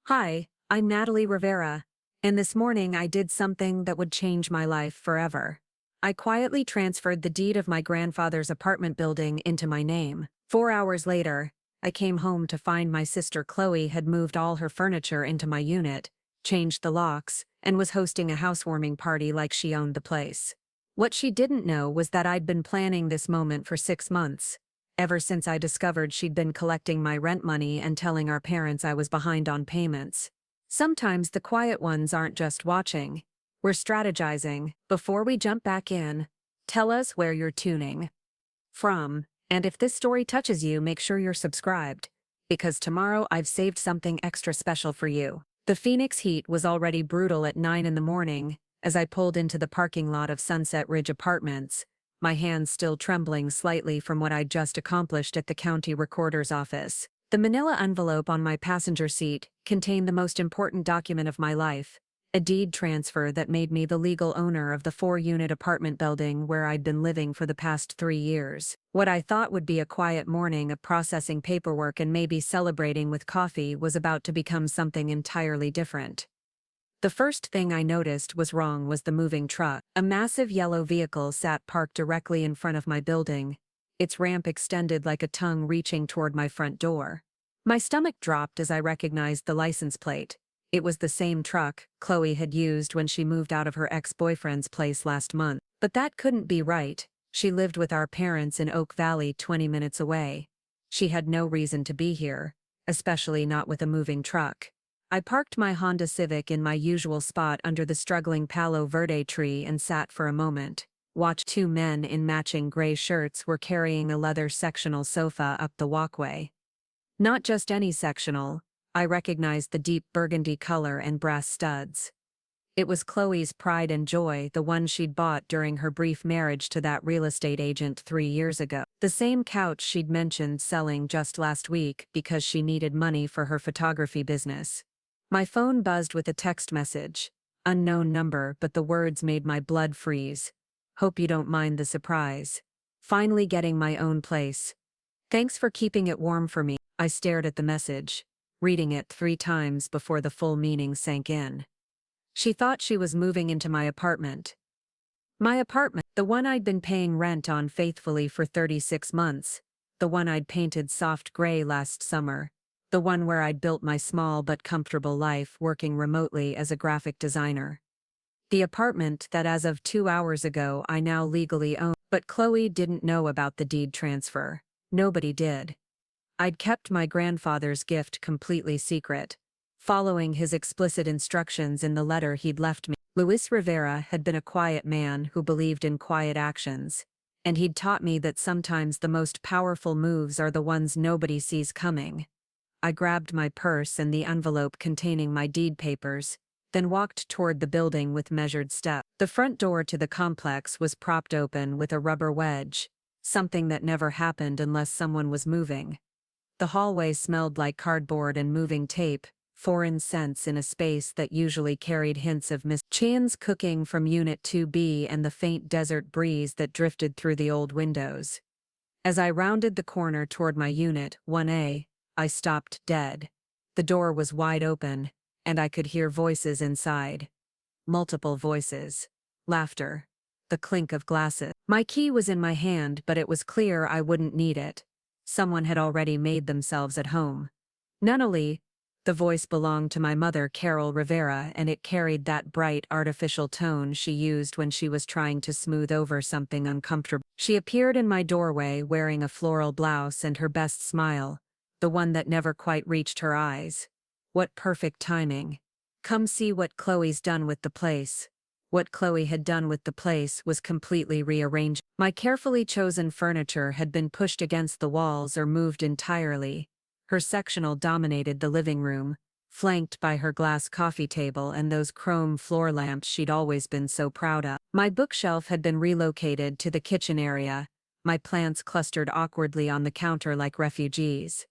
Hi, I'm Natalie Rivera, and this morning I did something that would change my life forever. I quietly transferred the deed of my grandfather's apartment building into my name. 4 hours later, I came home to find my sister Chloe had moved all her furniture into my unit, changed the locks, and was hosting a housewarming party like she owned the place. What she didn't know was that I'd been planning this moment for 6 months. Ever since I discovered she'd been collecting my rent money and telling our parents I was behind on payments. Sometimes the quiet ones aren't just watching. We're strategizing. Before we jump back in, tell us where you're tuning from, and if this story touches you, make sure you're subscribed, because tomorrow I've saved something extra special for you. The Phoenix heat was already brutal at 9 in the morning as I pulled into the parking lot of Sunset Ridge Apartments, my hands still trembling slightly from what I'd just accomplished at the county recorder's office. The manila envelope on my passenger seat contained the most important document of my life, a deed transfer that made me the legal owner of the 4-unit apartment building where I'd been living for the past 3 years. What I thought would be a quiet morning of processing paperwork and maybe celebrating with coffee was about to become something entirely different. The first thing I noticed was the moving truck. A massive yellow vehicle sat parked directly in front of my building, its ramp extended like a tongue reaching toward my front door. My stomach dropped as I recognized the license plate. It was the same truck Chloe had used when she moved out of her ex-boyfriend's place last month. But that couldn't be right. She lived with our parents in Oak Valley 20 minutes away. She had no reason to be here, especially not with a moving truck. I parked my Honda Civic in my usual spot under the struggling Palo Verde tree and sat for a moment. Watched 2 men in matching gray shirts were carrying a leather sectional sofa up the walkway. Not just any sectional, I recognized the deep burgundy color and brass studs. It was Chloe's pride and joy, the one she'd bought during her brief marriage to that real estate agent 3 years ago. The same couch she'd mentioned selling just last week because she needed money for her photography business. My phone buzzed with a text message. Unknown number, but the words made my blood freeze. Hope you don't mind the surprise. Finally getting my own place. Thanks for keeping it warm for me. I stared at the message, reading it 3 times before the full meaning sank in. She thought she was moving into my apartment. My apartment, the one I'd been paying rent on faithfully for 36 months, the one I'd painted soft gray last summer. The one where I'd built my small but comfortable life working remotely as a graphic designer. The apartment that as of 2 hours ago I now legally own. But Chloe didn't know about the deed transfer. Nobody did. I'd kept my grandfather's gift completely secret, following his explicit instructions in the letter he'd left me. Luis Rivera had been a quiet man who believed in quiet actions, and he'd taught me that sometimes the most powerful moves are the ones nobody sees coming. I grabbed my purse and the envelope containing my deed papers, then walked toward the building with measured steps. The front door to the complex was propped open with a rubber wedge, something that never happened unless someone was moving. The hallway smelled like cardboard and moving tape, foreign scents in a space that usually carried hints of Chan's cooking from Unit 2B and the faint desert breeze that drifted through the old windows. As I rounded the corner toward my Unit 1A, I stopped dead. The door was wide open, and I could hear voices inside. Multiple voices. Laughter. The clink of glasses. My key was in my hand, but it was clear I wouldn't need it. Someone had already made themselves at home. Natalie. The voice belonged to my mother, Carol Rivera, and it carried that bright, artificial tone she used when she was trying to smooth over something uncomfortable. She appeared in my doorway wearing a floral blouse and her best smile, the one that never quite reached her eyes. What perfect timing. Come see what Chloe's done with the place. What Chloe had done with the place was completely rearranged. My carefully chosen furniture had been pushed against the walls or moved entirely. Her sectional dominated the living room, flanked by her glass coffee table and those chrome floor lamps she'd always been so proud of. My bookshelf had been relocated to the kitchen area, my plants clustered awkwardly on the counter like refugees.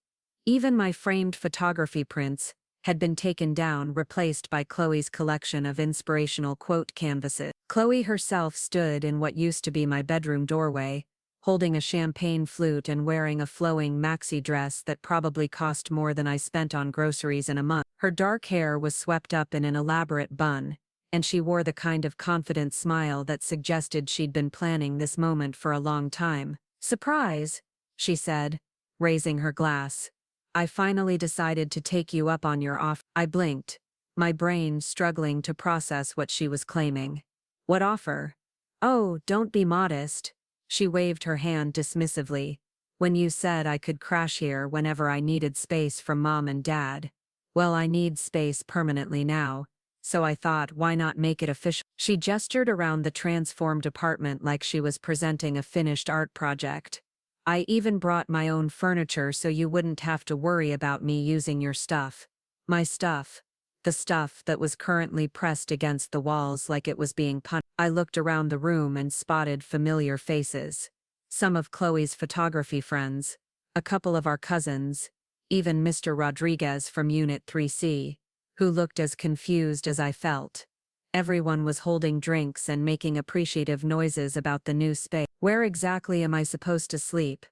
Even my framed photography prints had been taken down, replaced by Chloe's collection of inspirational quote canvases. Chloe herself stood in what used to be my bedroom doorway, holding a champagne flute and wearing a flowing maxi dress that probably cost more than I spent on groceries in a month. Her dark hair was swept up in an elaborate bun, and she wore the kind of confident smile that suggested she'd been planning this moment for a long time. "Surprise," she said, raising her glass. "I finally decided to take you up on your offer." I blinked, my brain struggling to process what she was claiming. "What offer?" "Oh, don't be modest." She waved her hand dismissively. "When you said I could crash here whenever I needed space from Mom and Dad. Well, I need space permanently now, so I thought, why not make it official?" She gestured around the transformed apartment like she was presenting a finished art project. "I even brought my own furniture so you wouldn't have to worry about me using your stuff." My stuff. The stuff that was currently pressed against the walls like it was being punished. I looked around the room and spotted familiar faces. Some of Chloe's photography friends, a couple of our cousins, even Mr. Rodriguez from Unit 3C, who looked as confused as I felt. Everyone was holding drinks and making appreciative noises about the new space. "Where exactly am I supposed to sleep?"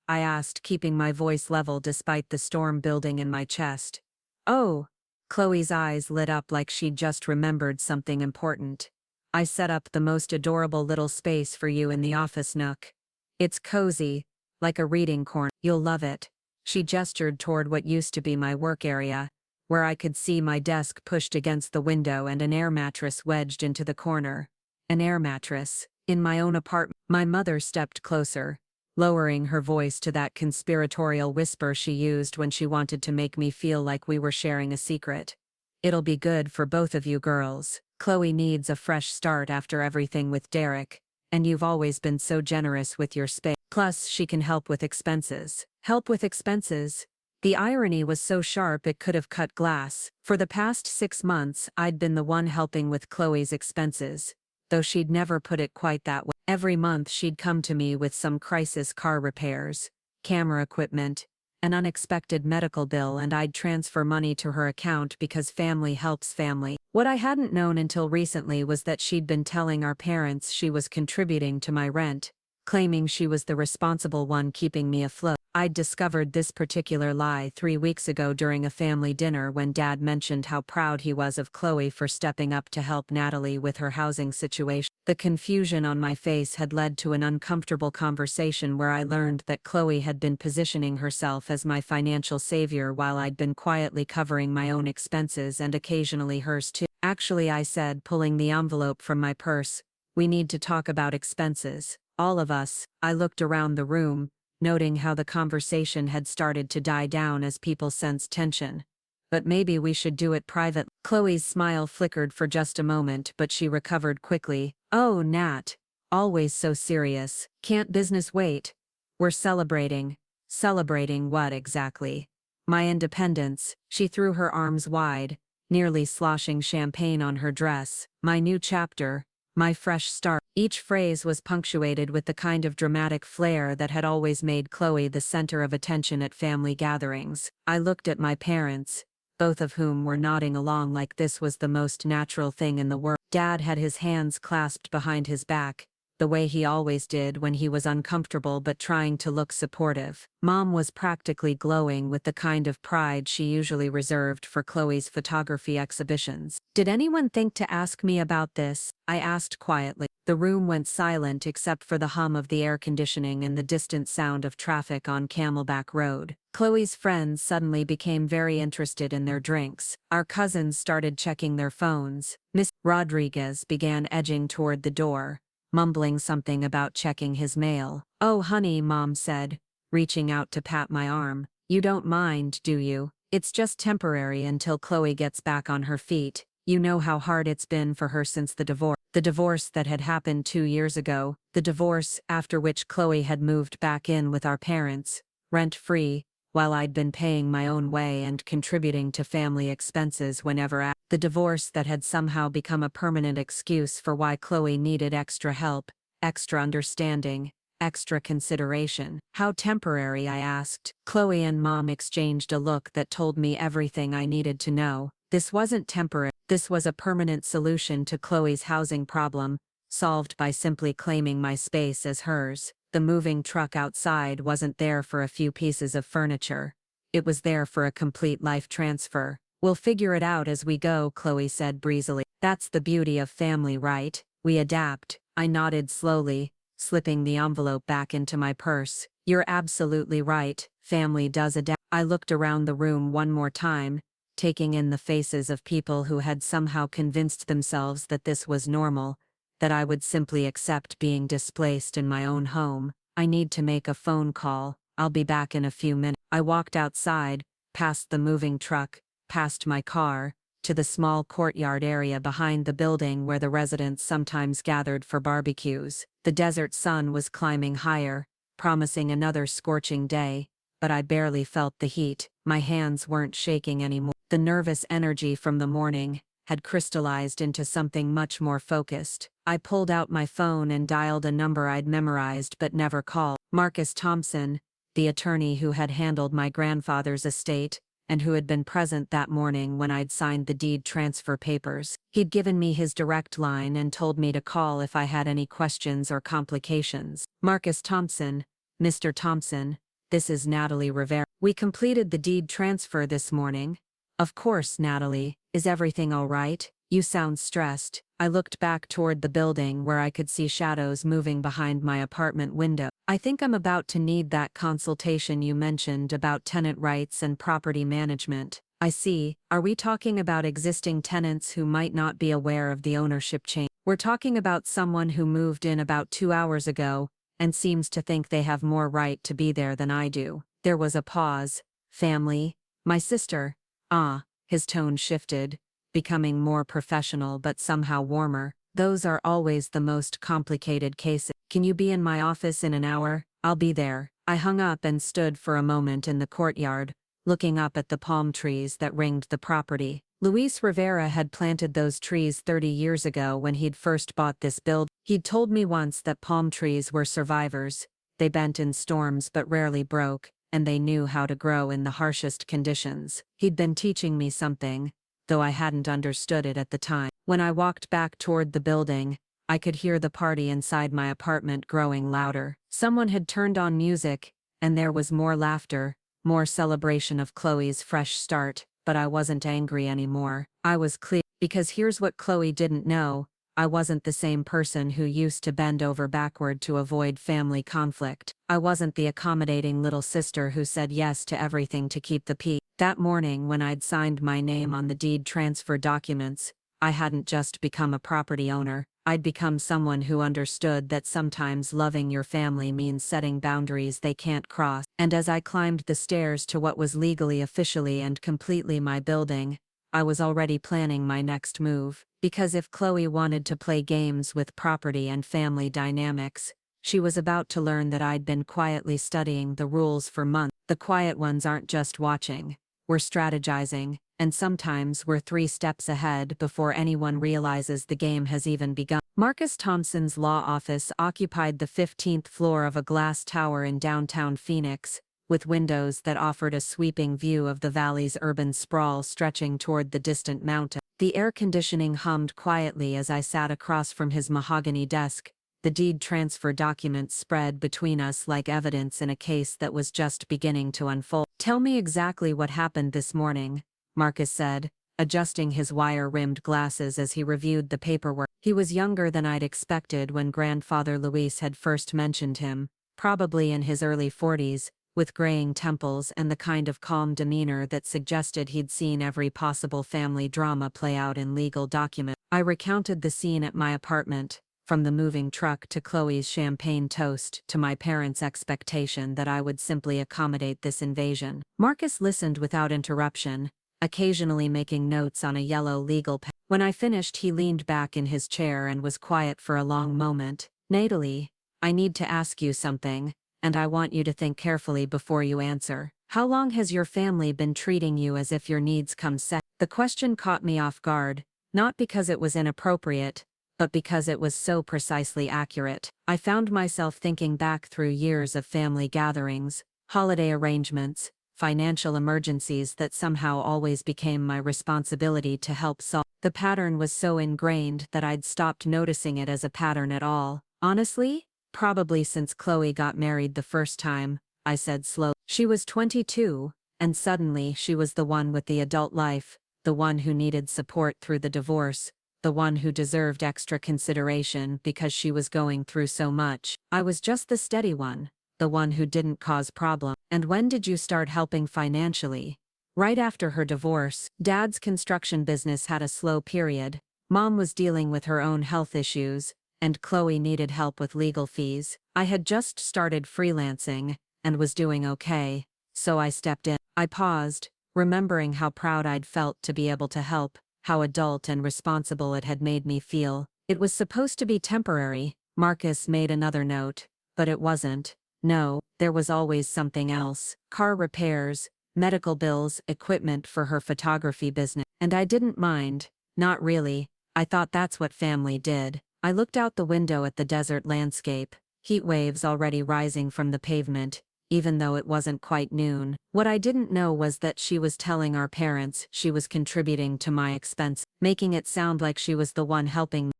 I asked, keeping my voice level despite the storm building in my chest. "Oh," Chloe's eyes lit up like she'd just remembered something important. "I set up the most adorable little space for you in the office nook. It's cozy, like a reading corner. You'll love it." She gestured toward what used to be my work area, where I could see my desk pushed against the window and an air mattress wedged into the corner. An air mattress, in my own apartment. My mother stepped closer, lowering her voice to that conspiratorial whisper she used when she wanted to make me feel like we were sharing a secret. "It'll be good for both of you girls. Chloe needs a fresh start after everything with Derek, and you've always been so generous with your space. Plus, she can help with expenses." Help with expenses? The irony was so sharp it could have cut glass. For the past 6 months, I'd been the one helping with Chloe's expenses, though she'd never put it quite that way. Every month she'd come to me with some crisis car repairs, camera equipment, an unexpected medical bill, and I'd transfer money to her account because family helps family. What I hadn't known until recently was that she'd been telling our parents she was contributing to my rent, claiming she was the responsible one keeping me afloat. I'd discovered this particular lie 3 weeks ago during a family dinner when Dad mentioned how proud he was of Chloe for stepping up to help Natalie with her housing situation. The confusion on my face had led to an uncomfortable conversation where I learned that Chloe had been positioning herself as my financial savior while I'd been quietly covering my own expenses and occasionally hers too. "Actually," I said, pulling the envelope from my purse, "we need to talk about expenses. All of us." I looked around the room, noting how the conversation had started to die down as people sensed tension. "But maybe we should do it private." Chloe's smile flickered for just a moment, but she recovered quickly. "Oh, Nat. Always so serious. Can't business wait? We're celebrating." "Celebrating what exactly?" "My independence." She threw her arms wide, nearly sloshing champagne on her dress. "My new chapter. My fresh start." Each phrase was punctuated with the kind of dramatic flair that had always made Chloe the center of attention at family gatherings. I looked at my parents, both of whom were nodding along like this was the most natural thing in the world. Dad had his hands clasped behind his back, the way he always did when he was uncomfortable but trying to look supportive. Mom was practically glowing with the kind of pride she usually reserved for Chloe's photography exhibitions. "Did anyone think to ask me about this?" I asked quietly. The room went silent except for the hum of the air conditioning and the distant sound of traffic on Camelback Road. Chloe's friends suddenly became very interested in their drinks. Our cousins started checking their phones. Miss Rodriguez began edging toward the door, mumbling something about checking his mail. "Oh honey," Mom said, reaching out to pat my arm. "You don't mind, do you? It's just temporary until Chloe gets back on her feet. You know how hard it's been for her since the divorce." The divorce that had happened 2 years ago, the divorce after which Chloe had moved back in with our parents, rent-free, while I'd been paying my own way and contributing to family expenses whenever the divorce that had somehow become a permanent excuse for why Chloe needed extra help, extra understanding, extra consideration. "How temporary?" I asked. Chloe and Mom exchanged a look that told me everything I needed to know. This wasn't temporary. This was a permanent solution to Chloe's housing problem, solved by simply claiming my space as hers. The moving truck outside wasn't there for a few pieces of furniture. It was there for a complete life transfer. We'll figure it out as we go, Chloe said breezily. That's the beauty of family, right? We adapt. I nodded slowly, slipping the envelope back into my purse. You're absolutely right. Family does adapt. I looked around the room one more time, taking in the faces of people who had somehow convinced themselves that this was normal, that I would simply accept being displaced in my own home. I need to make a phone call. I'll be back in a few minutes. I walked outside, past the moving truck, past my car, to the small courtyard area behind the building where the residents sometimes gathered for barbecues. The desert sun was climbing higher, promising another scorching day, but I barely felt the heat. My hands weren't shaking anymore. The nervous energy from the morning had crystallized into something much more focused. I pulled out my phone and dialed a number I'd memorized but never called. Marcus Thompson, the attorney who had handled my grandfather's estate, and who had been present that morning when I'd signed the deed transfer papers. He'd given me his direct line and told me to call if I had any questions or complications. Marcus Thompson, Mr. Thompson, this is Natalie Rivera. We completed the deed transfer this morning. Of course, Natalie. Is everything all right? You sound stressed. I looked back toward the building where I could see shadows moving behind my apartment window. I think I'm about to need that consultation you mentioned about tenant rights and property management. I see. Are we talking about existing tenants who might not be aware of the ownership change? We're talking about someone who moved in about 2 hours ago and seems to think they have more right to be there than I do. There was a pause. Family? My sister. Ah, his tone shifted, becoming more professional but somehow warmer. Those are always the most complicated cases. Can you be in my office in an hour? I'll be there. I hung up and stood for a moment in the courtyard, looking up at the palm trees that ringed the property. Luis Rivera had planted those trees 30 years ago when he'd first bought this building. He'd told me once that palm trees were survivors. They bent in storms but rarely broke, and they knew how to grow in the harshest conditions. He'd been teaching me something, though I hadn't understood it at the time. When I walked back toward the building, I could hear the party inside my apartment growing louder. Someone had turned on music, and there was more laughter, more celebration of Chloe's fresh start, but I wasn't angry anymore. I was clear, because here's what Chloe didn't know. I wasn't the same person who used to bend over backward to avoid family conflict. I wasn't the accommodating little sister who said yes to everything to keep the peace. That morning when I'd signed my name on the deed transfer documents, I hadn't just become a property owner. I'd become someone who understood that sometimes loving your family means setting boundaries they can't cross. And as I climbed the stairs to what was legally, officially, and completely my building, I was already planning my next move. Because if Chloe wanted to play games with property and family dynamics, she was about to learn that I'd been quietly studying the rules for months. The quiet ones aren't just watching, we're strategizing, and sometimes we're 3 steps ahead before anyone realizes the game has even begun. Marcus Thompson's law office occupied the 15th floor of a glass tower in downtown Phoenix, with windows that offered a sweeping view of the valley's urban sprawl stretching toward the distant mountain. The air conditioning hummed quietly as I sat across from his mahogany desk, the deed transfer documents spread between us like evidence in a case that was just beginning to unfold. Tell me exactly what happened this morning, Marcus said, adjusting his wire-rimmed glasses as he reviewed the paperwork. He was younger than I'd expected when grandfather Luis had first mentioned him, probably in his early 40s, with graying temples and the kind of calm demeanor that suggested he'd seen every possible family drama play out in legal documents. I recounted the scene at my apartment, from the moving truck to Chloe's champagne toast to my parents' expectation that I would simply accommodate this invasion. Marcus listened without interruption, occasionally making notes on a yellow legal pad. When I finished, he leaned back in his chair and was quiet for a long moment. Natalie, I need to ask you something, and I want you to think carefully before you answer. How long has your family been treating you as if your needs come second? The question caught me off guard, not because it was inappropriate, but because it was so precisely accurate. I found myself thinking back through years of family gatherings, holiday arrangements, financial emergencies that somehow always became my responsibility to help solve. The pattern was so ingrained that I'd stopped noticing it as a pattern at all. Honestly, probably since Chloe got married the first time, I said slowly. She was 22, and suddenly she was the one with the adult life, the one who needed support through the divorce, the one who deserved extra consideration because she was going through so much. I was just the steady one, the one who didn't cause problems. And when did you start helping financially? Right after her divorce. Dad's construction business had a slow period. Mom was dealing with her own health issues, and Chloe needed help with legal fees. I had just started freelancing and was doing okay, so I stepped in. I paused, remembering how proud I'd felt to be able to help, how adult and responsible it had made me feel. It was supposed to be temporary, Marcus made another note, but it wasn't. No, there was always something else. Car repairs, medical bills, equipment for her photography business. And I didn't mind, not really. I thought that's what family did. I looked out the window at the desert landscape, heat waves already rising from the pavement, even though it wasn't quite noon. What I didn't know was that she was telling our parents she was contributing to my expense, making it sound like she was the one helping me.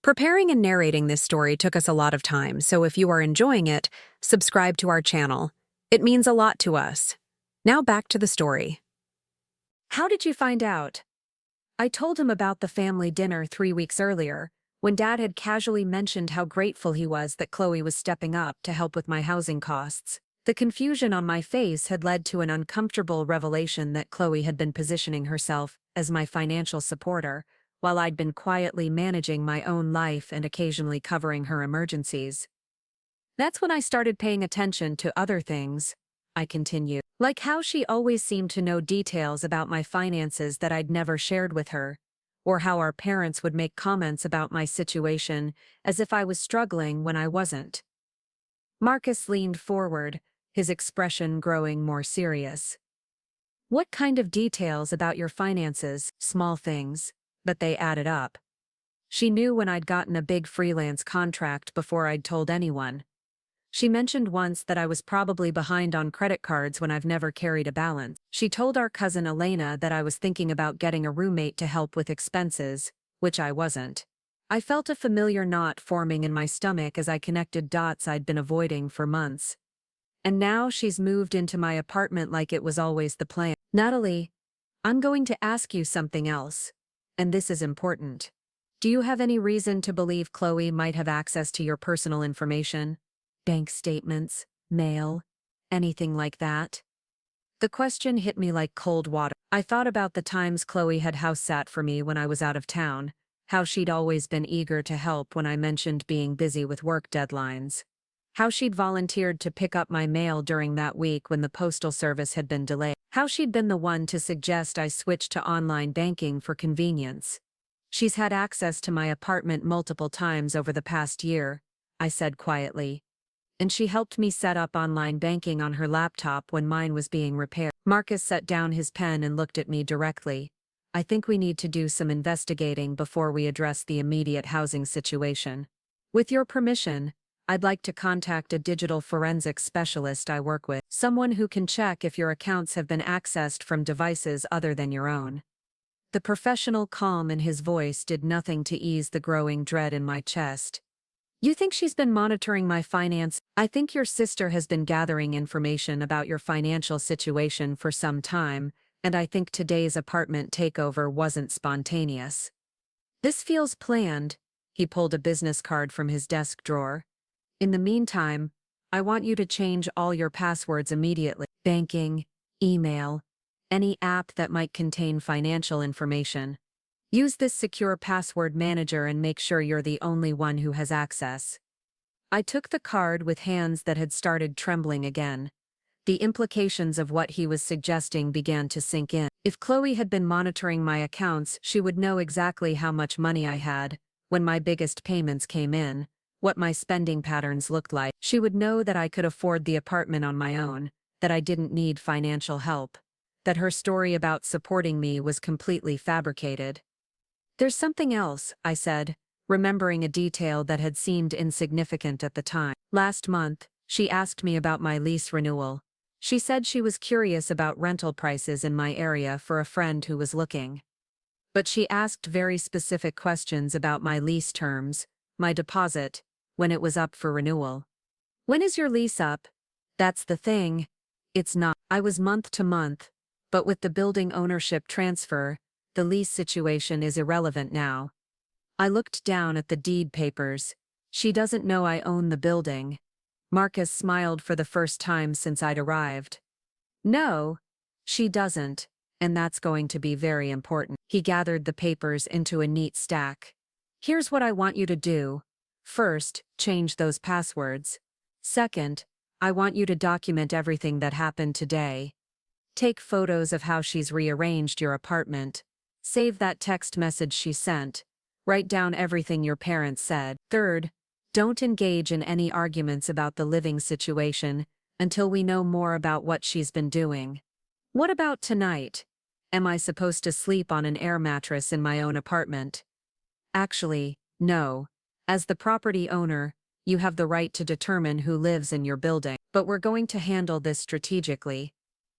Preparing and narrating this story took us a lot of time, so if you are enjoying it, subscribe to our channel. It means a lot to us. Now back to the story. How did you find out? I told him about the family dinner 3 weeks earlier, when Dad had casually mentioned how grateful he was that Chloe was stepping up to help with my housing costs. The confusion on my face had led to an uncomfortable revelation that Chloe had been positioning herself as my financial supporter, while I'd been quietly managing my own life and occasionally covering her emergencies. That's when I started paying attention to other things, I continued, like how she always seemed to know details about my finances that I'd never shared with her, or how our parents would make comments about my situation as if I was struggling when I wasn't. Marcus leaned forward, his expression growing more serious. What kind of details about your finances? Small things, but they added up. She knew when I'd gotten a big freelance contract before I'd told anyone. She mentioned once that I was probably behind on credit cards when I've never carried a balance. She told our cousin Elena that I was thinking about getting a roommate to help with expenses, which I wasn't. I felt a familiar knot forming in my stomach as I connected dots I'd been avoiding for months. And now she's moved into my apartment like it was always the plan. Natalie, I'm going to ask you something else. And this is important. Do you have any reason to believe Chloe might have access to your personal information? Bank statements, mail, anything like that? The question hit me like cold water. I thought about the times Chloe had house sat for me when I was out of town, how she'd always been eager to help when I mentioned being busy with work deadlines, how she'd volunteered to pick up my mail during that week when the postal service had been delayed, how she'd been the one to suggest I switch to online banking for convenience. She's had access to my apartment multiple times over the past year, I said quietly. And she helped me set up online banking on her laptop when mine was being repaired. Marcus set down his pen and looked at me directly. I think we need to do some investigating before we address the immediate housing situation. With your permission, I'd like to contact a digital forensics specialist I work with, someone who can check if your accounts have been accessed from devices other than your own. The professional calm in his voice did nothing to ease the growing dread in my chest. You think she's been monitoring my finance? I think your sister has been gathering information about your financial situation for some time, and I think today's apartment takeover wasn't spontaneous. This feels planned. He pulled a business card from his desk drawer. In the meantime, I want you to change all your passwords immediately. Banking, email, any app that might contain financial information. Use this secure password manager and make sure you're the only one who has access. I took the card with hands that had started trembling again. The implications of what he was suggesting began to sink in. If Chloe had been monitoring my accounts, she would know exactly how much money I had, when my biggest payments came in, what my spending patterns looked like. She would know that I could afford the apartment on my own, that I didn't need financial help, that her story about supporting me was completely fabricated. There's something else, I said, remembering a detail that had seemed insignificant at the time. Last month, she asked me about my lease renewal. She said she was curious about rental prices in my area for a friend who was looking. But she asked very specific questions about my lease terms, my deposit, when it was up for renewal. When is your lease up? That's the thing. It's not. I was month to month, but with the building ownership transfer, The lease situation is irrelevant now. I looked down at the deed papers. She doesn't know I own the building. Marcus smiled for the first time since I'd arrived. No, she doesn't, and that's going to be very important. He gathered the papers into a neat stack. Here's what I want you to do. First, change those passwords. Second, I want you to document everything that happened today. Take photos of how she's rearranged your apartment. Save that text message she sent. Write down everything your parents said. Third, don't engage in any arguments about the living situation until we know more about what she's been doing. What about tonight? Am I supposed to sleep on an air mattress in my own apartment? Actually, no. As the property owner, you have the right to determine who lives in your building. But we're going to handle this strategically.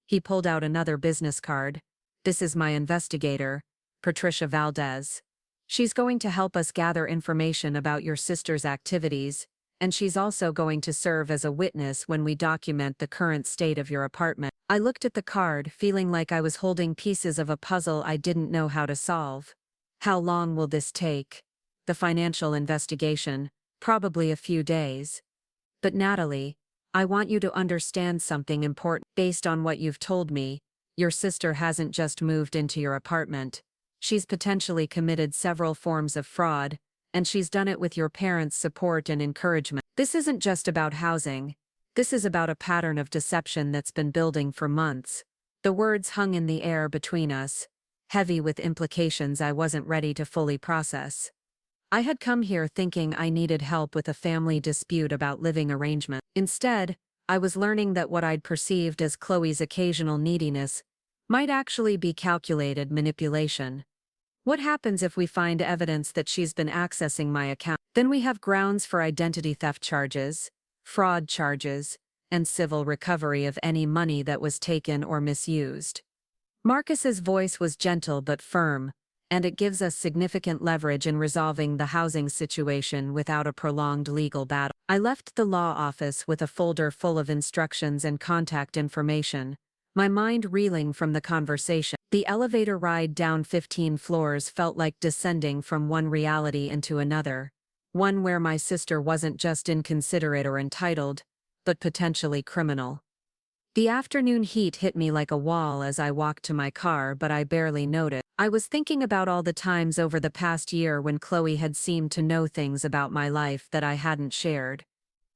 He pulled out another business card. This is my investigator, Patricia Valdez. She's going to help us gather information about your sister's activities, and she's also going to serve as a witness when we document the current state of your apartment. I looked at the card, feeling like I was holding pieces of a puzzle I didn't know how to solve. How long will this take? The financial investigation, probably a few days. But Natalie, I want you to understand something important. Based on what you've told me, your sister hasn't just moved into your apartment. She's potentially committed several forms of fraud, and she's done it with your parents' support and encouragement. This isn't just about housing. This is about a pattern of deception that's been building for months. The words hung in the air between us, heavy with implications I wasn't ready to fully process. I had come here thinking I needed help with a family dispute about living arrangement. Instead, I was learning that what I'd perceived as Chloe's occasional neediness might actually be calculated manipulation. What happens if we find evidence that she's been accessing my account? Then we have grounds for identity theft charges, fraud charges, and civil recovery of any money that was taken or misused. Marcus's voice was gentle but firm, and it gives us significant leverage in resolving the housing situation without a prolonged legal battle. I left the law office with a folder full of instructions and contact information, my mind reeling from the conversation. The elevator ride down 15 floors felt like descending from one reality into another, one where my sister wasn't just inconsiderate or entitled, but potentially criminal. The afternoon heat hit me like a wall as I walked to my car, but I barely noticed. I was thinking about all the times over the past year when Chloe had seemed to know things about my life that I hadn't shared.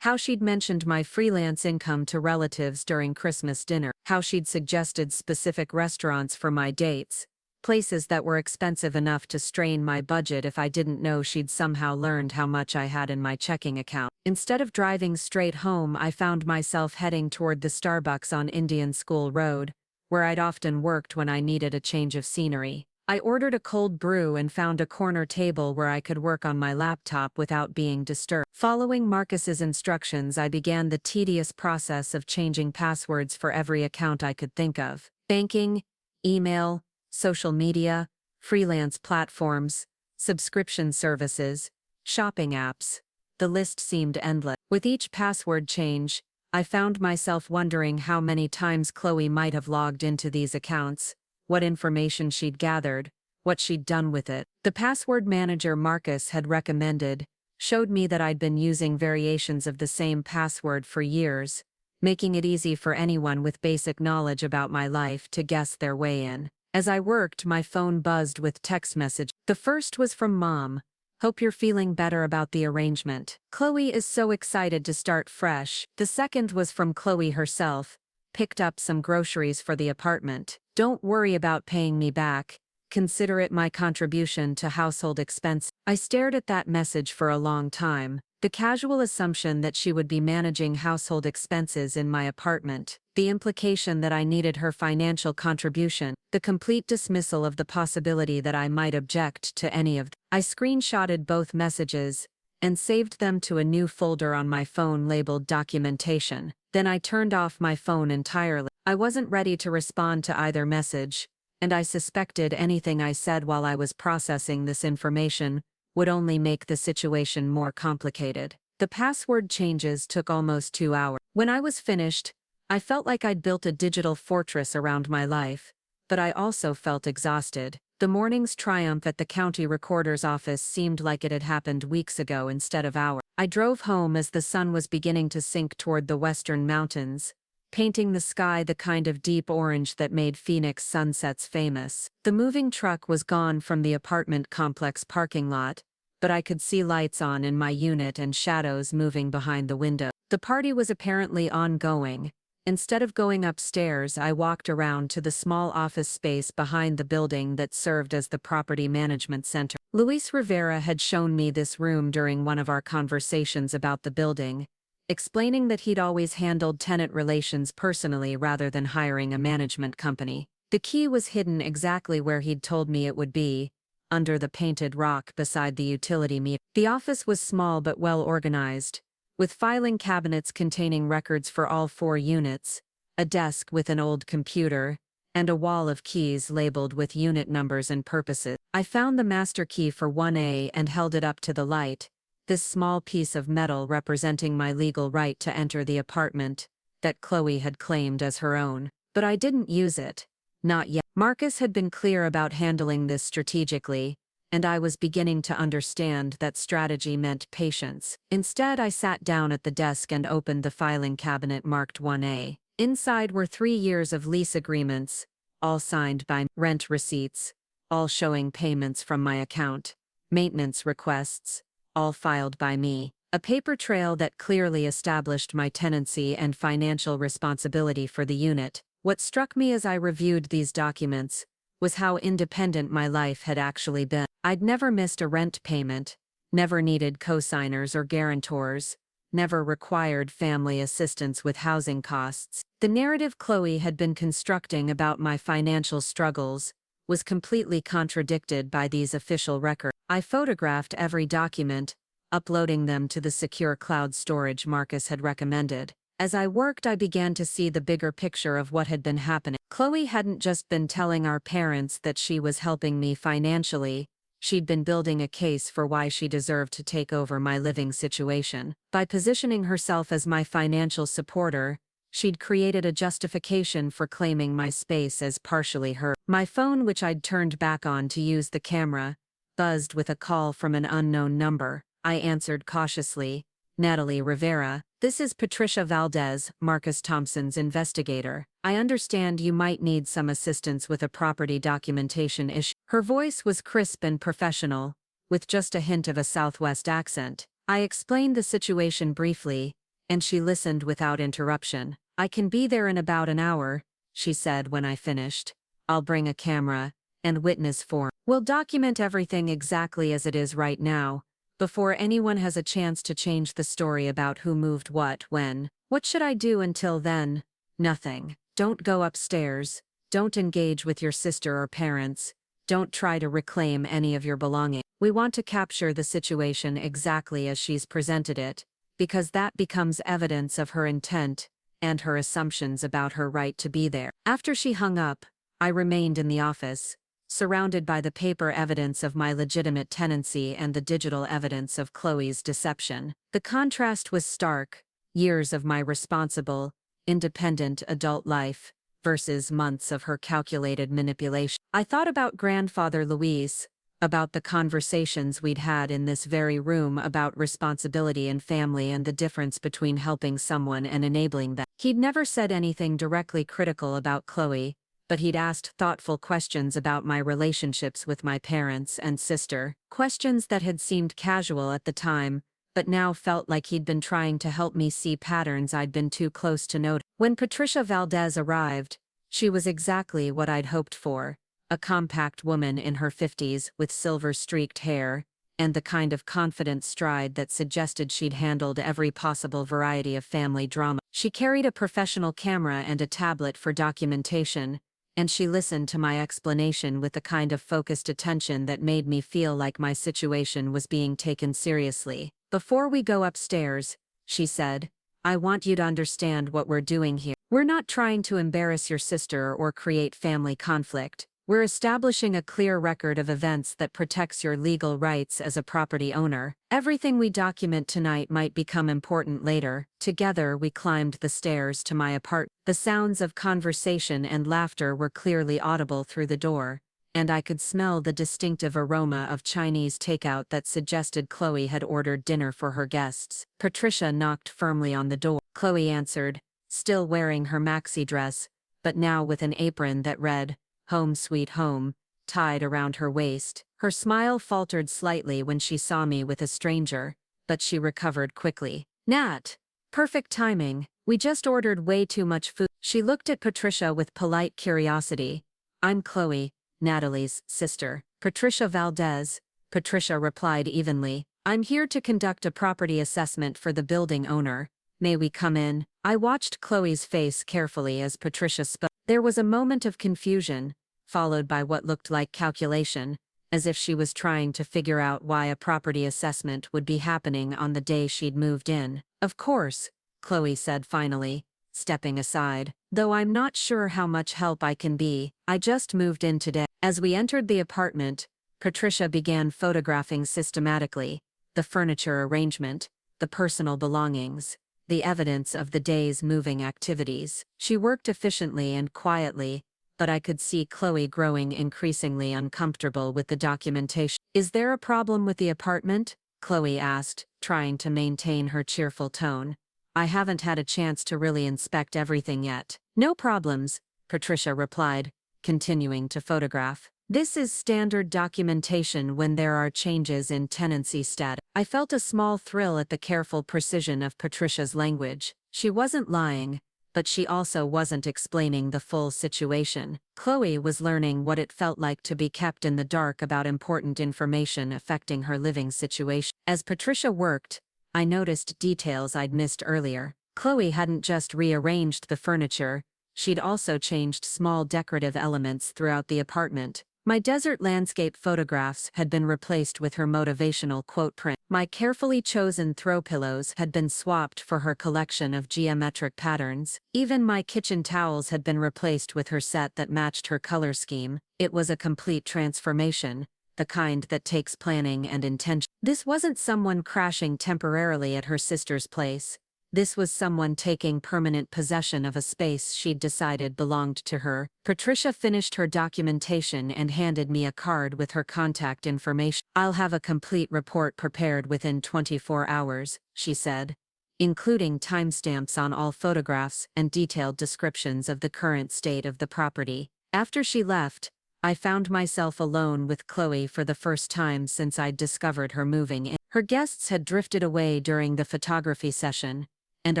How she'd mentioned my freelance income to relatives during Christmas dinner. How she'd suggested specific restaurants for my dates, places that were expensive enough to strain my budget if I didn't know she'd somehow learned how much I had in my checking account. Instead of driving straight home, I found myself heading toward the Starbucks on Indian School Road, where I'd often worked when I needed a change of scenery. I ordered a cold brew and found a corner table where I could work on my laptop without being disturbed. Following Marcus's instructions, I began the tedious process of changing passwords for every account I could think of. Banking, email, social media, freelance platforms, subscription services, shopping apps. The list seemed endless. With each password change, I found myself wondering how many times Chloe might have logged into these accounts, what information she'd gathered, what she'd done with it. The password manager Marcus had recommended showed me that I'd been using variations of the same password for years, making it easy for anyone with basic knowledge about my life to guess their way in. As I worked, my phone buzzed with text messages. The first was from Mom. Hope you're feeling better about the arrangement. Chloe is so excited to start fresh. The second was from Chloe herself. Picked up some groceries for the apartment. Don't worry about paying me back. Consider it my contribution to household expense. I stared at that message for a long time. The casual assumption that she would be managing household expenses in my apartment. The implication that I needed her financial contribution. The complete dismissal of the possibility that I might object to any of them. I screenshotted both messages and saved them to a new folder on my phone labeled Documentation. Then I turned off my phone entirely. I wasn't ready to respond to either message, and I suspected anything I said while I was processing this information would only make the situation more complicated. The password changes took almost 2 hours. When I was finished, I felt like I'd built a digital fortress around my life, but I also felt exhausted. The morning's triumph at the county recorder's office seemed like it had happened weeks ago instead of hours. I drove home as the sun was beginning to sink toward the western mountains, painting the sky the kind of deep orange that made Phoenix sunsets famous. The moving truck was gone from the apartment complex parking lot, but I could see lights on in my unit and shadows moving behind the window. The party was apparently ongoing. Instead of going upstairs, I walked around to the small office space behind the building that served as the property management center. Luis Rivera had shown me this room during one of our conversations about the building, explaining that he'd always handled tenant relations personally rather than hiring a management company. The key was hidden exactly where he'd told me it would be, under the painted rock beside the utility meter. The office was small but well organized, with filing cabinets containing records for all 4 units, a desk with an old computer, and a wall of keys labeled with unit numbers and purposes. I found the master key for 1A and held it up to the light, this small piece of metal representing my legal right to enter the apartment that Chloe had claimed as her own. But I didn't use it. Not yet. Marcus had been clear about handling this strategically, and I was beginning to understand that strategy meant patience. Instead, I sat down at the desk and opened the filing cabinet marked 1A. Inside were 3 years of lease agreements, all signed by me, rent receipts, all showing payments from my account, maintenance requests, all filed by me, a paper trail that clearly established my tenancy and financial responsibility for the unit. What struck me as I reviewed these documents was how independent my life had actually been. I'd never missed a rent payment, never needed co-signers or guarantors, never required family assistance with housing costs. The narrative Chloe had been constructing about my financial struggles was completely contradicted by these official records. I photographed every document, uploading them to the secure cloud storage Marcus had recommended. As I worked, I began to see the bigger picture of what had been happening. Chloe hadn't just been telling our parents that she was helping me financially, she'd been building a case for why she deserved to take over my living situation. By positioning herself as my financial supporter, she'd created a justification for claiming my space as partially hers. My phone, which I'd turned back on to use the camera, buzzed with a call from an unknown number. I answered cautiously. Natalie Rivera, this is Patricia Valdez, Marcus Thompson's investigator. I understand you might need some assistance with a property documentation issue. Her voice was crisp and professional, with just a hint of a Southwest accent. I explained the situation briefly, and she listened without interruption. I can be there in about an hour, she said when I finished. I'll bring a camera and witness form. We'll document everything exactly as it is right now, before anyone has a chance to change the story about who moved what when. What should I do until then? Nothing. Don't go upstairs. Don't engage with your sister or parents. Don't try to reclaim any of your belongings. We want to capture the situation exactly as she's presented it, because that becomes evidence of her intent and her assumptions about her right to be there. After she hung up, I remained in the office, surrounded by the paper evidence of my legitimate tenancy and the digital evidence of Chloe's deception. The contrast was stark: years of my responsible, independent adult life versus months of her calculated manipulation. I thought about grandfather Luis, about the conversations we'd had in this very room about responsibility and family and the difference between helping someone and enabling them. He'd never said anything directly critical about Chloe, but he'd asked thoughtful questions about my relationships with my parents and sister, questions that had seemed casual at the time, but now felt like he'd been trying to help me see patterns I'd been too close to notice. When Patricia Valdez arrived, she was exactly what I'd hoped for: a compact woman in her 50s with silver-streaked hair, and the kind of confident stride that suggested she'd handled every possible variety of family drama. She carried a professional camera and a tablet for documentation, and she listened to my explanation with the kind of focused attention that made me feel like my situation was being taken seriously. Before we go upstairs, she said, I want you to understand what we're doing here. We're not trying to embarrass your sister or create family conflict. We're establishing a clear record of events that protects your legal rights as a property owner. Everything we document tonight might become important later. Together we climbed the stairs to my apartment. The sounds of conversation and laughter were clearly audible through the door, and I could smell the distinctive aroma of Chinese takeout that suggested Chloe had ordered dinner for her guests. Patricia knocked firmly on the door. Chloe answered, still wearing her maxi dress, but now with an apron that read, "Home Sweet Home," tied around her waist. Her smile faltered slightly when she saw me with a stranger, but she recovered quickly. "Nat, perfect timing. We just ordered way too much food." She looked at Patricia with polite curiosity. "I'm Chloe, Natalie's sister." "Patricia Valdez," Patricia replied evenly. "I'm here to conduct a property assessment for the building owner. May we come in?" I watched Chloe's face carefully as Patricia spoke. There was a moment of confusion, followed by what looked like calculation, as if she was trying to figure out why a property assessment would be happening on the day she'd moved in. "Of course," Chloe said finally, stepping aside. "Though I'm not sure how much help I can be. I just moved in today." As we entered the apartment, Patricia began photographing systematically, the furniture arrangement, the personal belongings, the evidence of the day's moving activities. She worked efficiently and quietly, but I could see Chloe growing increasingly uncomfortable with the documentation. "Is there a problem with the apartment?" Chloe asked, trying to maintain her cheerful tone. "I haven't had a chance to really inspect everything yet." "No problems," Patricia replied, continuing to photograph. "This is standard documentation when there are changes in tenancy status." I felt a small thrill at the careful precision of Patricia's language. She wasn't lying, but she also wasn't explaining the full situation. Chloe was learning what it felt like to be kept in the dark about important information affecting her living situation. As Patricia worked, I noticed details I'd missed earlier. Chloe hadn't just rearranged the furniture, she'd also changed small decorative elements throughout the apartment. My desert landscape photographs had been replaced with her motivational quote print. My carefully chosen throw pillows had been swapped for her collection of geometric patterns. Even my kitchen towels had been replaced with her set that matched her color scheme. It was a complete transformation, the kind that takes planning and intention. This wasn't someone crashing temporarily at her sister's place. This was someone taking permanent possession of a space she'd decided belonged to her. Patricia finished her documentation and handed me a card with her contact information. "I'll have a complete report prepared within 24 hours, she said, including timestamps on all photographs and detailed descriptions of the current state of the property. After she left, I found myself alone with Chloe for the first time since I'd discovered her moving in. Her guests had drifted away during the photography session, and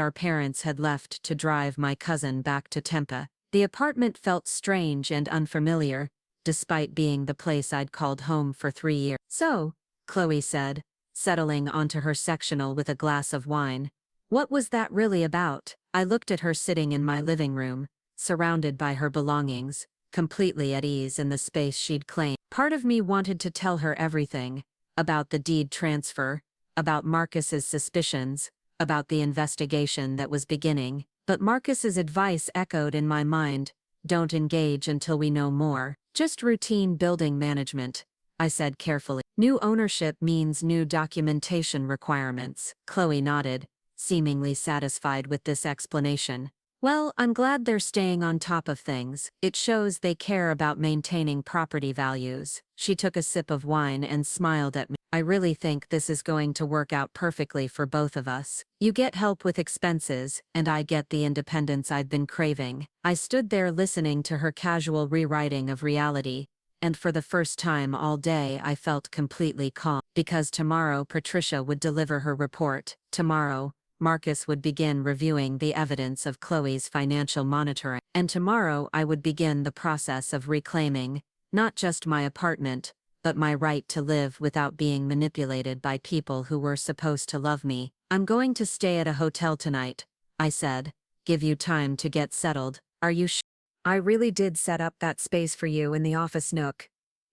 our parents had left to drive my cousin back to Tampa. The apartment felt strange and unfamiliar, despite being the place I'd called home for 3 years. "So," Chloe said, settling onto her sectional with a glass of wine, "what was that really about?" I looked at her sitting in my living room, surrounded by her belongings, completely at ease in the space she'd claimed. Part of me wanted to tell her everything, about the deed transfer, about Marcus's suspicions, about the investigation that was beginning, but Marcus's advice echoed in my mind: "Don't engage until we know more." "Just routine building management," I said carefully. "New ownership means new documentation requirements." Chloe nodded, seemingly satisfied with this explanation. "Well, I'm glad they're staying on top of things. It shows they care about maintaining property values." She took a sip of wine and smiled at me. "I really think this is going to work out perfectly for both of us. You get help with expenses, and I get the independence I've been craving." I stood there listening to her casual rewriting of reality, and for the first time all day I felt completely calm. Because tomorrow Patricia would deliver her report. Tomorrow, Marcus would begin reviewing the evidence of Chloe's financial monitoring. And tomorrow I would begin the process of reclaiming, not just my apartment, but my right to live without being manipulated by people who were supposed to love me. "I'm going to stay at a hotel tonight," I said. "Give you time to get settled. Are you sure?" "I really did set up that space for you in the office nook.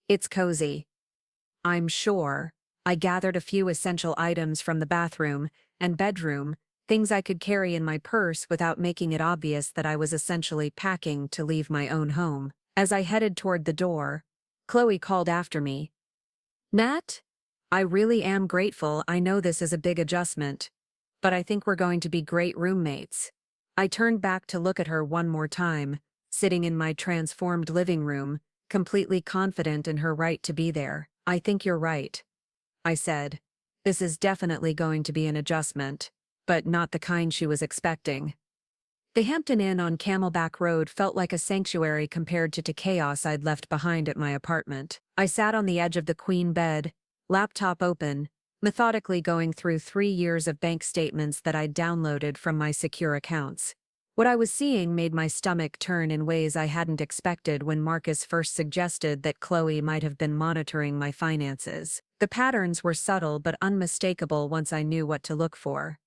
It's cozy." "I'm sure." I gathered a few essential items from the bathroom and bedroom, things I could carry in my purse without making it obvious that I was essentially packing to leave my own home. As I headed toward the door, Chloe called after me. "Nat? I really am grateful. I know this is a big adjustment, but I think we're going to be great roommates." I turned back to look at her one more time, sitting in my transformed living room, completely confident in her right to be there. "I think you're right," I said. "This is definitely going to be an adjustment, but not the kind she was expecting." The Hampton Inn on Camelback Road felt like a sanctuary compared to chaos I'd left behind at my apartment. I sat on the edge of the queen bed, laptop open, methodically going through 3 years of bank statements that I'd downloaded from my secure accounts. What I was seeing made my stomach turn in ways I hadn't expected when Marcus first suggested that Chloe might have been monitoring my finances. The patterns were subtle but unmistakable once I knew what to look for.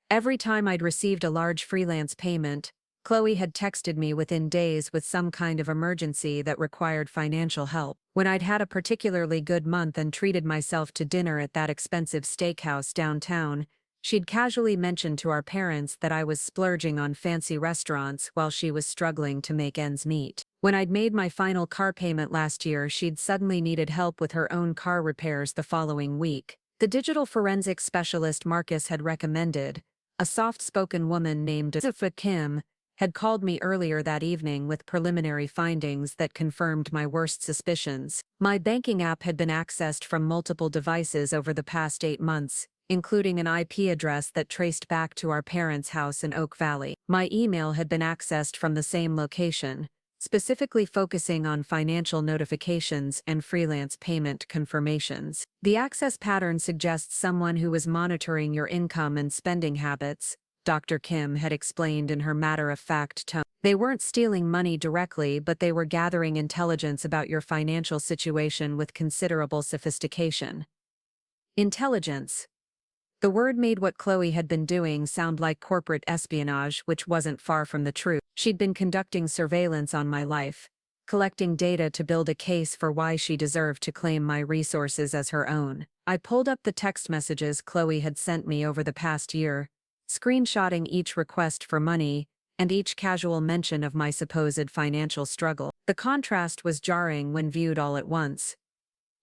Every time I'd received a large freelance payment, Chloe had texted me within days with some kind of emergency that required financial help. When I'd had a particularly good month and treated myself to dinner at that expensive steakhouse downtown, she'd casually mentioned to our parents that I was splurging on fancy restaurants while she was struggling to make ends meet. When I'd made my final car payment last year, she'd suddenly needed help with her own car repairs the following week. The digital forensics specialist Marcus had recommended, a soft-spoken woman named Sophia Kim, had called me earlier that evening with preliminary findings that confirmed my worst suspicions. My banking app had been accessed from multiple devices over the past 8 months, including an IP address that traced back to our parents' house in Oak Valley. My email had been accessed from the same location, specifically focusing on financial notifications and freelance payment confirmations. The access pattern suggests someone who was monitoring your income and spending habits, Dr. Kim had explained in her matter-of-fact tone. They weren't stealing money directly, but they were gathering intelligence about your financial situation with considerable sophistication. Intelligence. The word made what Chloe had been doing sound like corporate espionage, which wasn't far from the truth. She'd been conducting surveillance on my life, collecting data to build a case for why she deserved to claim my resources as her own. I pulled up the text messages Chloe had sent me over the past year, screenshotting each request for money and each casual mention of my supposed financial struggle. The contrast was jarring when viewed all at once.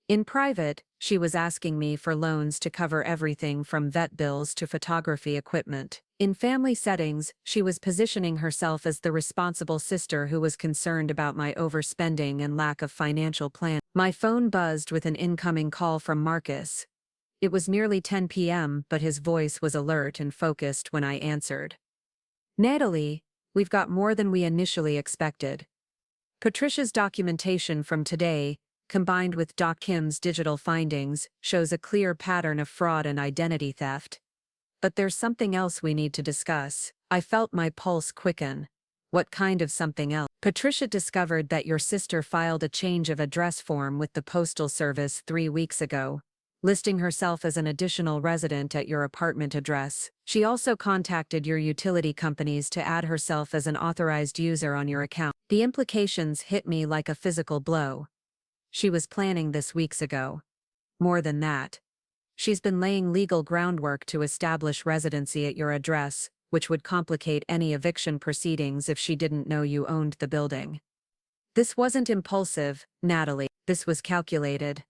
In private, she was asking me for loans to cover everything from vet bills to photography equipment. In family settings, she was positioning herself as the responsible sister who was concerned about my overspending and lack of financial plan. My phone buzzed with an incoming call from Marcus. It was nearly 10 p.m., but his voice was alert and focused when I answered. "Natalie, we've got more than we initially expected. Patricia's documentation from today, combined with Doc Kim's digital findings, shows a clear pattern of fraud and identity theft. But there's something else we need to discuss." I felt my pulse quicken. "What kind of something else?" "Patricia discovered that your sister filed a change of address form with the Postal Service 3 weeks ago, listing herself as an additional resident at your apartment address. She also contacted your utility companies to add herself as an authorized user on your account." The implications hit me like a physical blow. She was planning this weeks ago. More than that. She's been laying legal groundwork to establish residency at your address, which would complicate any eviction proceedings if she didn't know you owned the building. This wasn't impulsive, Natalie. This was calculated.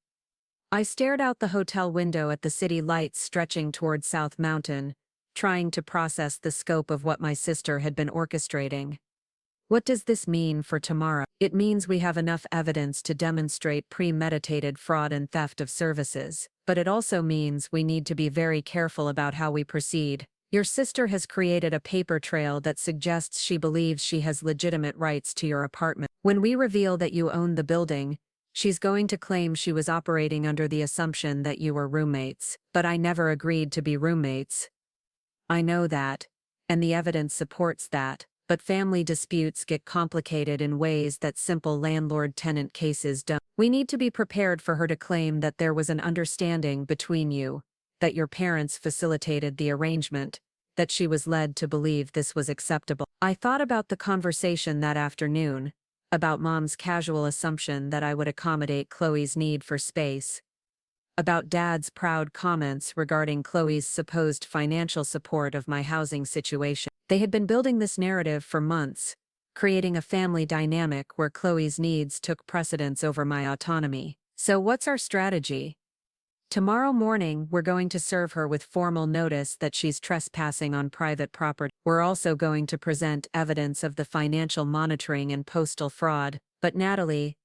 I stared out the hotel window at the city lights stretching toward South Mountain, trying to process the scope of what my sister had been orchestrating. What does this mean for tomorrow? It means we have enough evidence to demonstrate premeditated fraud and theft of services, but it also means we need to be very careful about how we proceed. Your sister has created a paper trail that suggests she believes she has legitimate rights to your apartment. When we reveal that you own the building, she's going to claim she was operating under the assumption that you were roommates. But I never agreed to be roommates. I know that, and the evidence supports that. But family disputes get complicated in ways that simple landlord-tenant cases don't. We need to be prepared for her to claim that there was an understanding between you, that your parents facilitated the arrangement, that she was led to believe this was acceptable. I thought about the conversation that afternoon, about Mom's casual assumption that I would accommodate Chloe's need for space, about Dad's proud comments regarding Chloe's supposed financial support of my housing situation. They had been building this narrative for months, creating a family dynamic where Chloe's needs took precedence over my autonomy. So what's our strategy? Tomorrow morning, we're going to serve her with formal notice that she's trespassing on private property. We're also going to present evidence of the financial monitoring and postal fraud. But Natalie,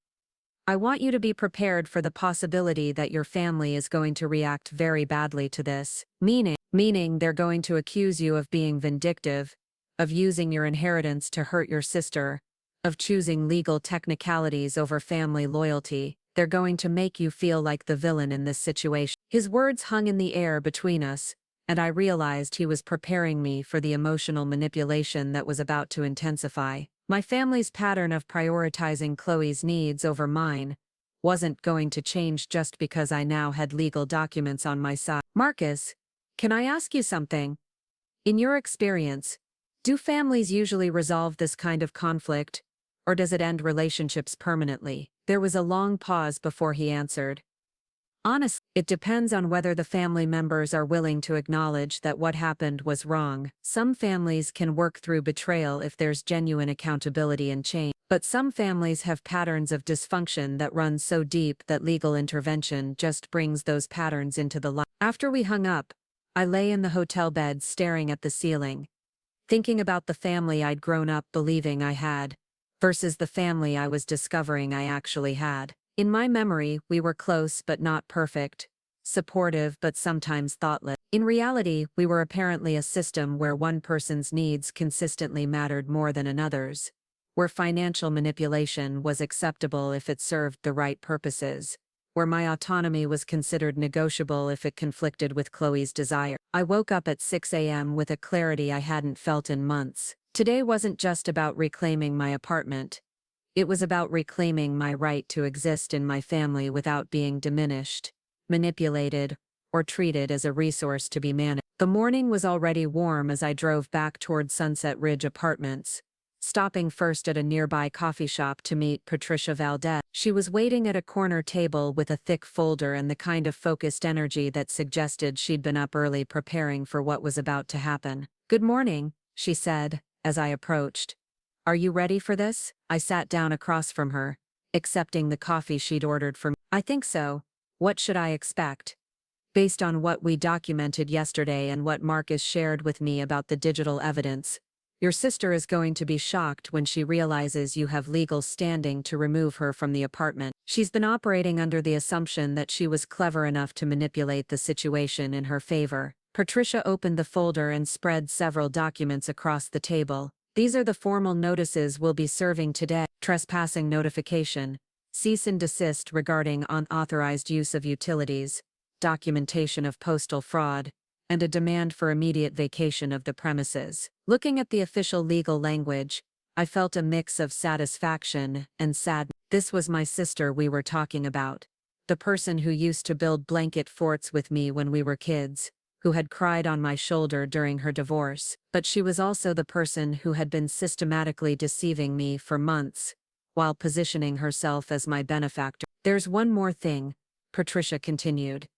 I want you to be prepared for the possibility that your family is going to react very badly to this, meaning they're going to accuse you of being vindictive, of using your inheritance to hurt your sister, of choosing legal technicalities over family loyalty. They're going to make you feel like the villain in this situation. His words hung in the air between us, and I realized he was preparing me for the emotional manipulation that was about to intensify. My family's pattern of prioritizing Chloe's needs over mine wasn't going to change just because I now had legal documents on my side. Marcus, can I ask you something? In your experience, do families usually resolve this kind of conflict, or does it end relationships permanently? There was a long pause before he answered. Honestly, it depends on whether the family members are willing to acknowledge that what happened was wrong. Some families can work through betrayal if there's genuine accountability and change, but some families have patterns of dysfunction that run so deep that legal intervention just brings those patterns into the light. After we hung up, I lay in the hotel bed staring at the ceiling, thinking about the family I'd grown up believing I had, versus the family I was discovering I actually had. In my memory, we were close but not perfect, supportive but sometimes thoughtless. In reality, we were apparently a system where one person's needs consistently mattered more than another's, where financial manipulation was acceptable if it served the right purposes, where my autonomy was considered negotiable if it conflicted with Chloe's desire. I woke up at 6 a.m. with a clarity I hadn't felt in months. Today wasn't just about reclaiming my apartment. It was about reclaiming my right to exist in my family without being diminished, manipulated, or treated as a resource to be managed. The morning was already warm as I drove back toward Sunset Ridge Apartments, stopping first at a nearby coffee shop to meet Patricia Valdez. She was waiting at a corner table with a thick folder and the kind of focused energy that suggested she'd been up early preparing for what was about to happen. "Good morning," she said, as I approached. "Are you ready for this?" I sat down across from her, accepting the coffee she'd ordered for me. "I think so. What should I expect?" "Based on what we documented yesterday and what Marcus shared with me about the digital evidence, your sister is going to be shocked when she realizes you have legal standing to remove her from the apartment. She's been operating under the assumption that she was clever enough to manipulate the situation in her favor." Patricia opened the folder and spread several documents across the table. "These are the formal notices we'll be serving today. Trespassing notification, cease and desist regarding unauthorized use of utilities, documentation of postal fraud, and a demand for immediate vacation of the premises." Looking at the official legal language, I felt a mix of satisfaction and sadness. This was my sister we were talking about, the person who used to build blanket forts with me when we were kids, who had cried on my shoulder during her divorce, but she was also the person who had been systematically deceiving me for months, while positioning herself as my benefactor. "There's one more thing," Patricia continued.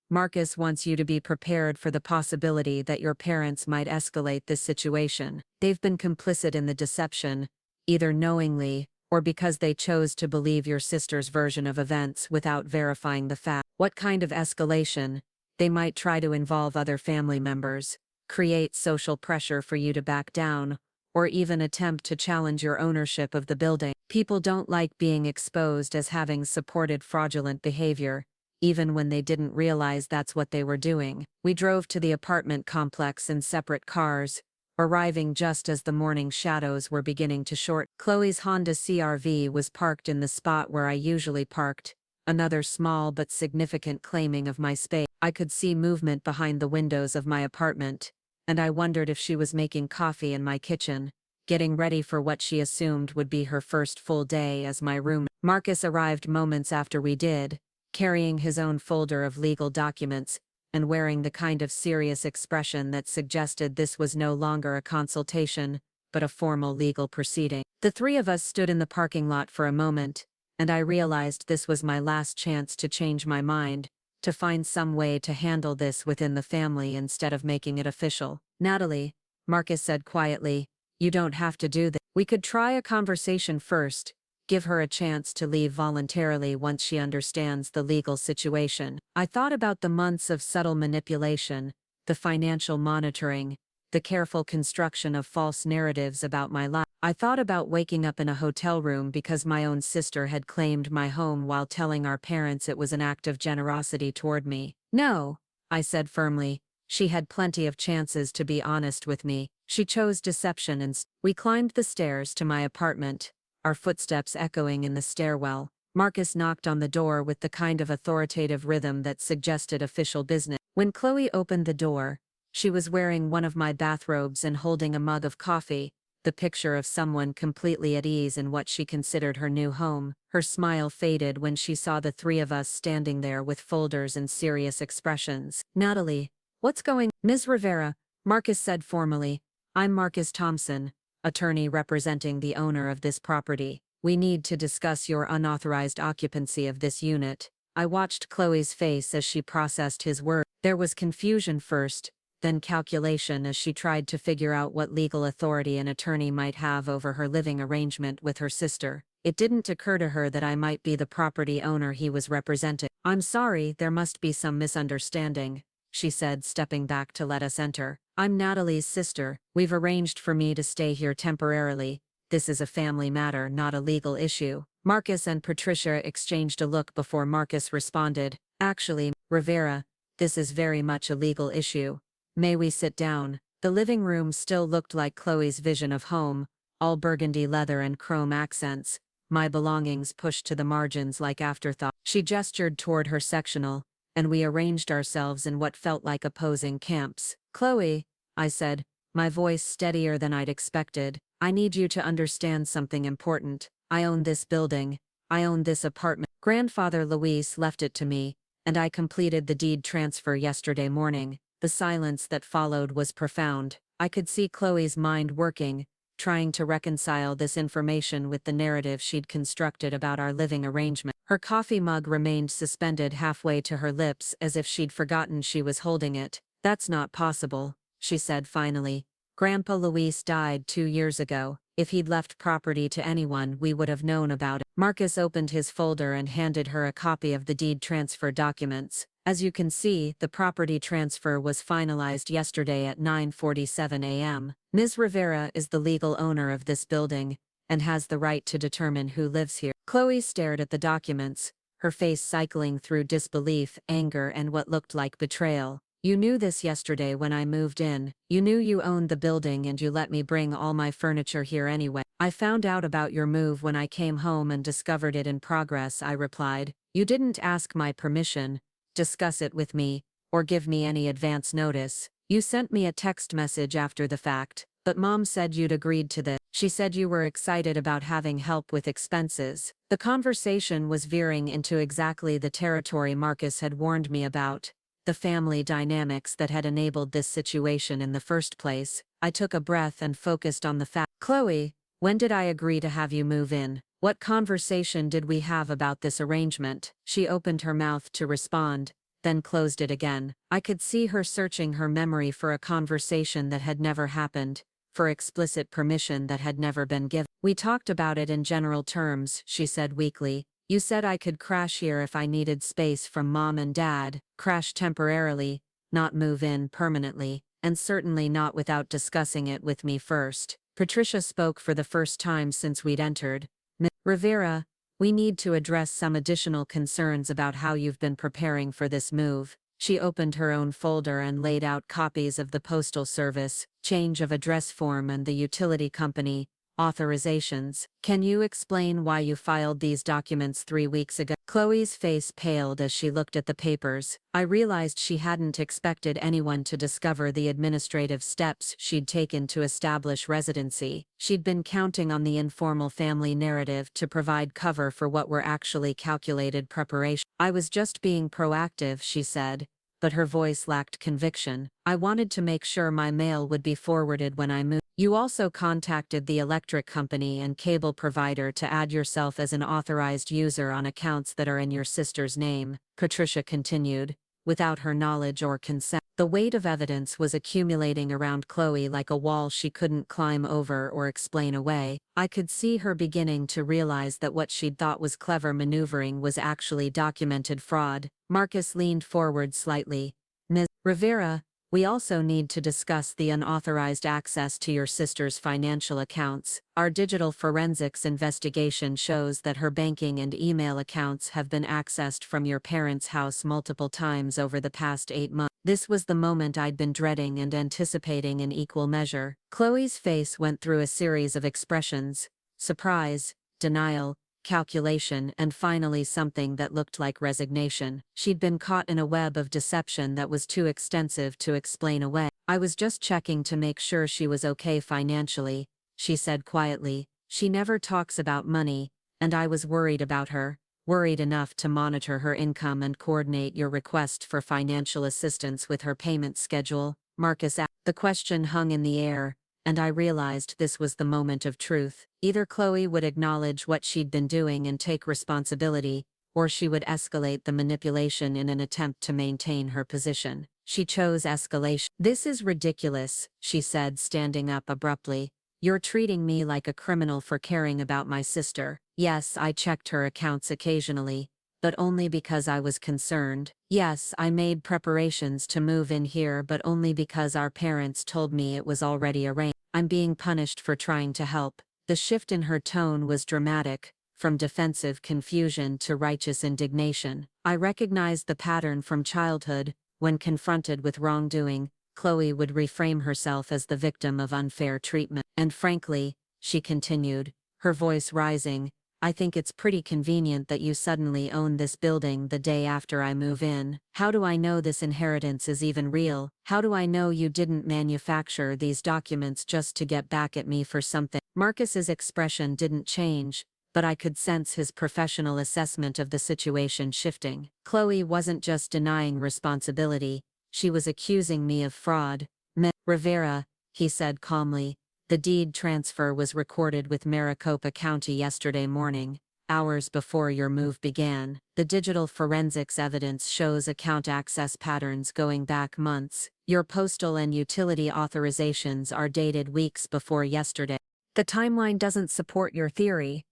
"Marcus wants you to be prepared for the possibility that your parents might escalate this situation. They've been complicit in the deception, either knowingly or because they chose to believe your sister's version of events without verifying the fact. What kind of escalation? They might try to involve other family members, create social pressure for you to back down, or even attempt to challenge your ownership of the building. People don't like being exposed as having supported fraudulent behavior, even when they didn't realize that's what they were doing." We drove to the apartment complex in separate cars, arriving just as the morning shadows were beginning to shorten. Chloe's Honda CR-V was parked in the spot where I usually parked, another small but significant claiming of my space. I could see movement behind the windows of my apartment, and I wondered if she was making coffee in my kitchen, getting ready for what she assumed would be her first full day as my roommate. Marcus arrived moments after we did, carrying his own folder of legal documents, and wearing the kind of serious expression that suggested this was no longer a consultation, but a formal legal proceeding. The three of us stood in the parking lot for a moment, and I realized this was my last chance to change my mind, to find some way to handle this within the family instead of making it official. "Natalie," Marcus said quietly, "you don't have to do this. We could try a conversation first, give her a chance to leave voluntarily once she understands the legal situation." I thought about the months of subtle manipulation, the financial monitoring, the careful construction of false narratives about my life. I thought about waking up in a hotel room because my own sister had claimed my home while telling our parents it was an act of generosity toward me. No, I said firmly. She had plenty of chances to be honest with me. She chose deception and we climbed the stairs to my apartment, our footsteps echoing in the stairwell. Marcus knocked on the door with the kind of authoritative rhythm that suggested official business. When Chloe opened the door, she was wearing one of my bathrobes and holding a mug of coffee, the picture of someone completely at ease in what she considered her new home. Her smile faded when she saw the three of us standing there with folders and serious expressions. Natalie, what's going? Ms. Rivera, Marcus said formally. I'm Marcus Thompson, attorney representing the owner of this property. We need to discuss your unauthorized occupancy of this unit. I watched Chloe's face as she processed his words. There was confusion first, then calculation as she tried to figure out what legal authority an attorney might have over her living arrangement with her sister. It didn't occur to her that I might be the property owner he was representing. I'm sorry, there must be some misunderstanding, she said, stepping back to let us enter. I'm Natalie's sister. We've arranged for me to stay here temporarily. This is a family matter, not a legal issue. Marcus and Patricia exchanged a look before Marcus responded. Actually, Rivera, this is very much a legal issue. May we sit down? The living room still looked like Chloe's vision of home, all burgundy leather and chrome accents, my belongings pushed to the margins like afterthought. She gestured toward her sectional, and we arranged ourselves in what felt like opposing camps. Chloe, I said, my voice steadier than I'd expected, I need you to understand something important. I own this building. I own this apartment. Grandfather Luis left it to me, and I completed the deed transfer yesterday morning. The silence that followed was profound. I could see Chloe's mind working, trying to reconcile this information with the narrative she'd constructed about our living arrangement. Her coffee mug remained suspended halfway to her lips as if she'd forgotten she was holding it. That's not possible, she said finally. Grandpa Luis died 2 years ago. If he'd left property to anyone, we would have known about it. Marcus opened his folder and handed her a copy of the deed transfer documents. As you can see, the property transfer was finalized yesterday at 9:47 a.m. Ms. Rivera is the legal owner of this building and has the right to determine who lives here. Chloe stared at the documents, her face cycling through disbelief, anger, and what looked like betrayal. You knew this yesterday when I moved in. You knew you owned the building and you let me bring all my furniture here anyway. I found out about your move when I came home and discovered it in progress, I replied. You didn't ask my permission, discuss it with me, or give me any advance notice. You sent me a text message after the fact, but Mom said you'd agreed to this. She said you were excited about having help with expenses. The conversation was veering into exactly the territory Marcus had warned me about. The family dynamics that had enabled this situation in the first place. I took a breath and focused on the fact. Chloe, when did I agree to have you move in? What conversation did we have about this arrangement? She opened her mouth to respond, then closed it again. I could see her searching her memory for a conversation that had never happened, for explicit permission that had never been given. We talked about it in general terms, she said weakly. You said I could crash here if I needed space from Mom and Dad, crash temporarily, not move in permanently, and certainly not without discussing it with me first. Patricia spoke for the first time since we'd entered. Ms. Rivera, we need to address some additional concerns about how you've been preparing for this move. She opened her own folder and laid out copies of the Postal Service, change of address form, and the utility company authorizations. Can you explain why you filed these documents 3 weeks ago? Chloe's face paled as she looked at the papers. I realized she hadn't expected anyone to discover the administrative steps she'd taken to establish residency. She'd been counting on the informal family narrative to provide cover for what were actually calculated preparation. I was just being proactive, she said, but her voice lacked conviction. I wanted to make sure my mail would be forwarded when I moved. You also contacted the electric company and cable provider to add yourself as an authorized user on accounts that are in your sister's name, Patricia continued, without her knowledge or consent. The weight of evidence was accumulating around Chloe like a wall she couldn't climb over or explain away. I could see her beginning to realize that what she'd thought was clever maneuvering was actually documented fraud. Marcus leaned forward slightly. Ms. Rivera, We also need to discuss the unauthorized access to your sister's financial accounts. Our digital forensics investigation shows that her banking and email accounts have been accessed from your parents' house multiple times over the past 8 months. This was the moment I'd been dreading and anticipating in equal measure. Chloe's face went through a series of expressions: surprise, denial, calculation, and finally something that looked like resignation. She'd been caught in a web of deception that was too extensive to explain away. "I was just checking to make sure she was okay financially," she said quietly. "She never talks about money, and I was worried about her, worried enough to monitor her income and coordinate your request for financial assistance with her payment schedule." Marcus asked. The question hung in the air, and I realized this was the moment of truth. Either Chloe would acknowledge what she'd been doing and take responsibility, or she would escalate the manipulation in an attempt to maintain her position. She chose escalation. "This is ridiculous," she said, standing up abruptly. "You're treating me like a criminal for caring about my sister. Yes, I checked her accounts occasionally, but only because I was concerned. Yes, I made preparations to move in here, but only because our parents told me it was already arranged. I'm being punished for trying to help." The shift in her tone was dramatic, from defensive confusion to righteous indignation. I recognized the pattern from childhood. When confronted with wrongdoing, Chloe would reframe herself as the victim of unfair treatment. "And frankly," she continued, her voice rising, "I think it's pretty convenient that you suddenly own this building the day after I move in. How do I know this inheritance is even real? How do I know you didn't manufacture these documents just to get back at me for something?" Marcus's expression didn't change, but I could sense his professional assessment of the situation shifting. Chloe wasn't just denying responsibility, she was accusing me of fraud. "Ms. Rivera," he said calmly, "the deed transfer was recorded with Maricopa County yesterday morning, hours before your move began. The digital forensics evidence shows account access patterns going back months. Your postal and utility authorizations are dated weeks before yesterday." "The timeline doesn't support your theory,"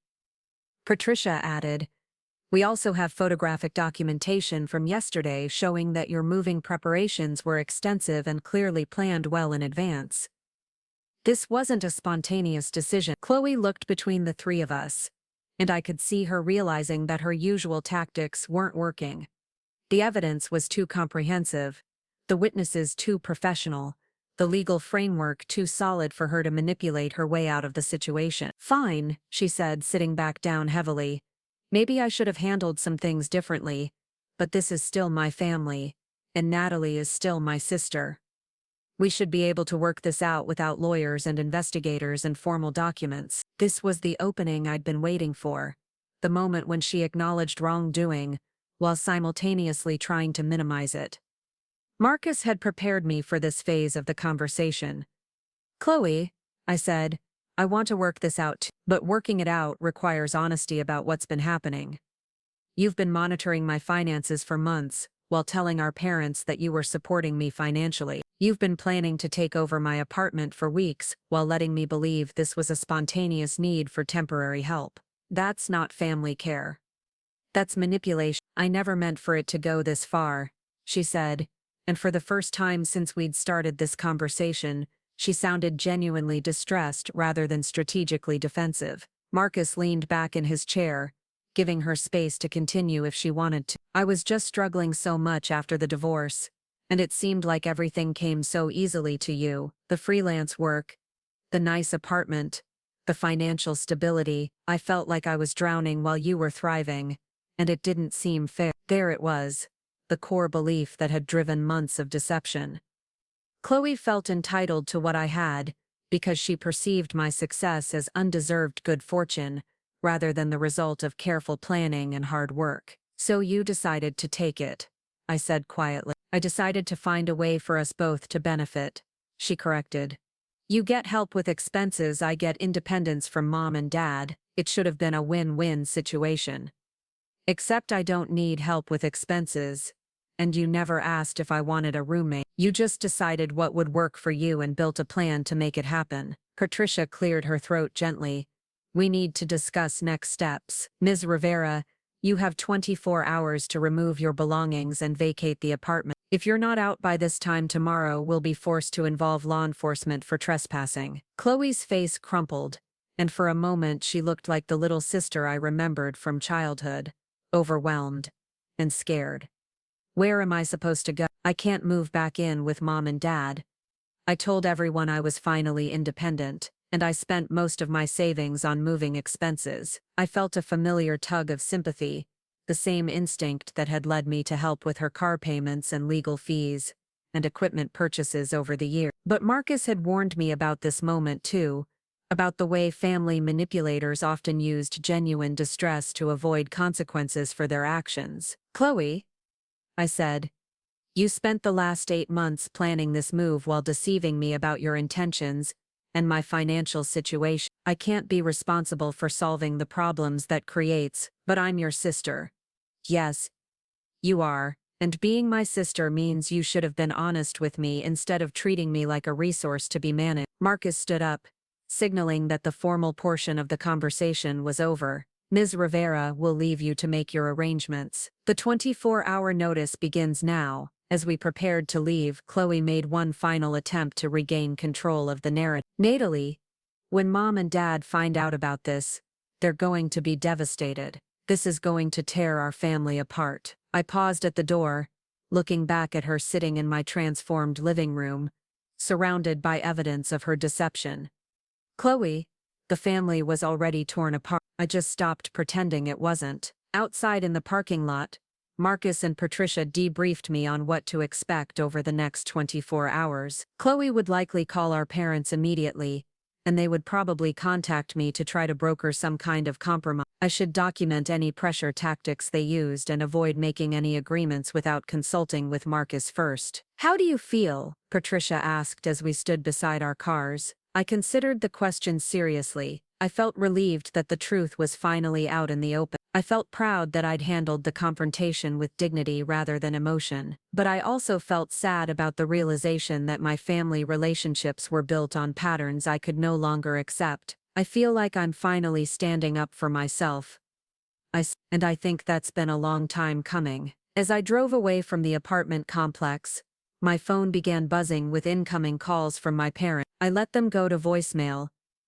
Patricia added. "We also have photographic documentation from yesterday showing that your moving preparations were extensive and clearly planned well in advance. This wasn't a spontaneous decision." Chloe looked between the three of us, and I could see her realizing that her usual tactics weren't working. The evidence was too comprehensive, the witnesses too professional, the legal framework too solid for her to manipulate her way out of the situation. "Fine," she said, sitting back down heavily. "Maybe I should have handled some things differently, but this is still my family, and Natalie is still my sister. We should be able to work this out without lawyers and investigators and formal documents." This was the opening I'd been waiting for, the moment when she acknowledged wrongdoing, while simultaneously trying to minimize it. Marcus had prepared me for this phase of the conversation. "Chloe," I said, "I want to work this out too, but working it out requires honesty about what's been happening. You've been monitoring my finances for months, while telling our parents that you were supporting me financially. You've been planning to take over my apartment for weeks, while letting me believe this was a spontaneous need for temporary help. That's not family care. That's manipulation." "I never meant for it to go this far," she said, and for the first time since we'd started this conversation, she sounded genuinely distressed rather than strategically defensive. Marcus leaned back in his chair, giving her space to continue if she wanted to. "I was just struggling so much after the divorce, and it seemed like everything came so easily to you. The freelance work, the nice apartment, the financial stability. I felt like I was drowning while you were thriving, and it didn't seem fair." There it was, the core belief that had driven months of deception. Chloe felt entitled to what I had, because she perceived my success as undeserved good fortune, rather than the result of careful planning and hard work. "So you decided to take it," I said quietly. "I decided to find a way for us both to benefit," she corrected. "You get help with expenses, I get independence from mom and dad. It should have been a win-win situation. Except I don't need help with expenses, and you never asked if I wanted a roommate. You just decided what would work for you and built a plan to make it happen." Patricia cleared her throat gently. "We need to discuss next steps. Ms. Rivera, you have 24 hours to remove your belongings and vacate the apartment." If you're not out by this time tomorrow, we'll be forced to involve law enforcement for trespassing." Chloe's face crumpled, and for a moment she looked like the little sister I remembered from childhood, overwhelmed and scared. "Where am I supposed to go? I can't move back in with Mom and Dad." I told everyone I was finally independent, and I spent most of my savings on moving expenses. I felt a familiar tug of sympathy, the same instinct that had led me to help with her car payments and legal fees and equipment purchases over the years. But Marcus had warned me about this moment too, about the way family manipulators often used genuine distress to avoid consequences for their actions. "Chloe," I said, "you spent the last 8 months planning this move while deceiving me about your intentions and my financial situation. I can't be responsible for solving the problems that creates, but I'm your sister." "Yes, you are, and being my sister means you should have been honest with me instead of treating me like a resource to be managed." Marcus stood up, signaling that the formal portion of the conversation was over. "Ms. Rivera will leave you to make your arrangements. The 24-hour notice begins now." As we prepared to leave, Chloe made one final attempt to regain control of the narrative. "Natalie, when Mom and Dad find out about this, they're going to be devastated. This is going to tear our family apart." I paused at the door, looking back at her sitting in my transformed living room, surrounded by evidence of her deception. "Chloe, the family was already torn apart. I just stopped pretending it wasn't." Outside in the parking lot, Marcus and Patricia debriefed me on what to expect over the next 24 hours. Chloe would likely call our parents immediately, and they would probably contact me to try to broker some kind of compromise. I should document any pressure tactics they used and avoid making any agreements without consulting with Marcus first. "How do you feel?" Patricia asked as we stood beside our cars. I considered the question seriously. I felt relieved that the truth was finally out in the open. I felt proud that I'd handled the confrontation with dignity rather than emotion. But I also felt sad about the realization that my family relationships were built on patterns I could no longer accept. I feel like I'm finally standing up for myself. And I think that's been a long time coming. As I drove away from the apartment complex, my phone began buzzing with incoming calls from my parents. I let them go to voicemail,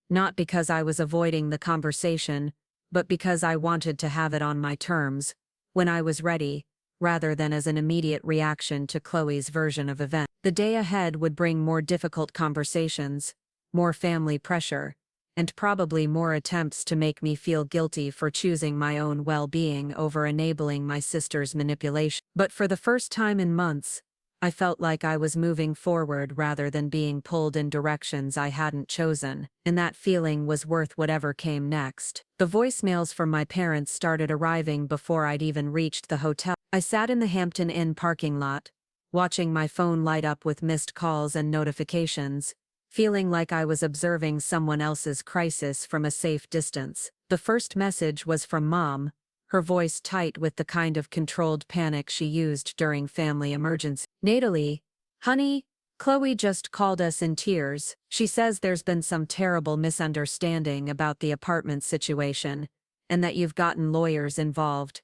not because I was avoiding the conversation, but because I wanted to have it on my terms, when I was ready, rather than as an immediate reaction to Chloe's version of events. The day ahead would bring more difficult conversations, more family pressure, and probably more attempts to make me feel guilty for choosing my own well-being over enabling my sister's manipulation. But for the first time in months, I felt like I was moving forward rather than being pulled in directions I hadn't chosen, and that feeling was worth whatever came next. The voicemails from my parents started arriving before I'd even reached the hotel. I sat in the Hampton Inn parking lot, watching my phone light up with missed calls and notifications, feeling like I was observing someone else's crisis from a safe distance. The first message was from Mom, her voice tight with the kind of controlled panic she used during family emergencies. "Natalie, honey, Chloe just called us in tears. She says there's been some terrible misunderstanding about the apartment situation, and that you've gotten lawyers involved.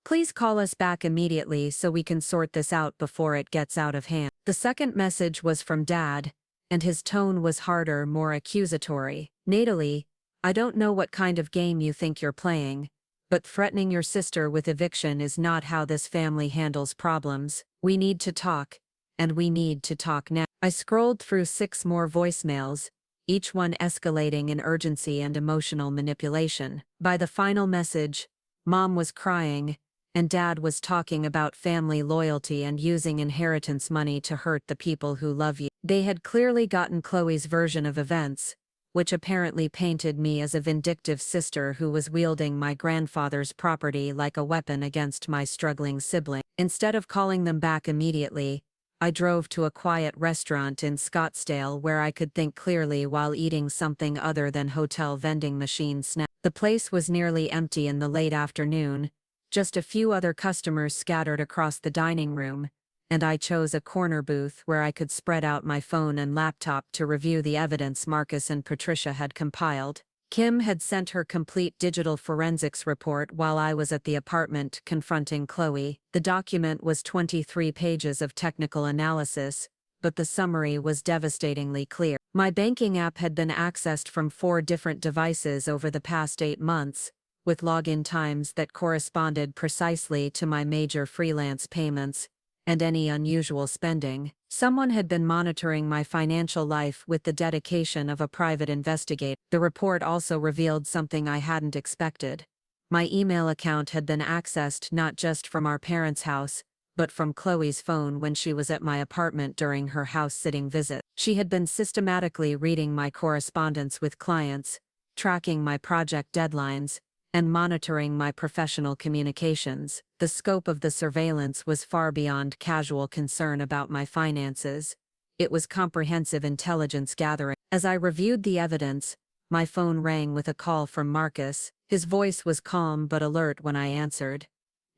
Please call us back immediately so we can sort this out before it gets out of hand." The second message was from Dad, and his tone was harder, more accusatory. "Natalie, I don't know what kind of game you think you're playing, but threatening your sister with eviction is not how this family handles problems. We need to talk, and we need to talk now." I scrolled through 6 more voicemails, each one escalating in urgency and emotional manipulation. By the final message, Mom was crying, and Dad was talking about family loyalty and using inheritance money to hurt the people who love you. They had clearly gotten Chloe's version of events, which apparently painted me as a vindictive sister who was wielding my grandfather's property like a weapon against my struggling sibling. Instead of calling them back immediately, I drove to a quiet restaurant in Scottsdale where I could think clearly while eating something other than hotel vending machine snacks. The place was nearly empty in the late afternoon, just a few other customers scattered across the dining room, and I chose a corner booth where I could spread out my phone and laptop to review the evidence Marcus and Patricia had compiled. Kim had sent her complete digital forensics report while I was at the apartment confronting Chloe. The document was 23 pages of technical analysis, but the summary was devastatingly clear. My banking app had been accessed from 4 different devices over the past 8 months, with login times that corresponded precisely to my major freelance payments and any unusual spending. Someone had been monitoring my financial life with the dedication of a private investigator. The report also revealed something I hadn't expected. My email account had been accessed not just from our parents' house, but from Chloe's phone when she was at my apartment during her house-sitting visit. She had been systematically reading my correspondence with clients, tracking my project deadlines, and monitoring my professional communications. The scope of the surveillance was far beyond casual concern about my finances. It was comprehensive intelligence gathering. As I reviewed the evidence, my phone rang with a call from Marcus. His voice was calm but alert when I answered.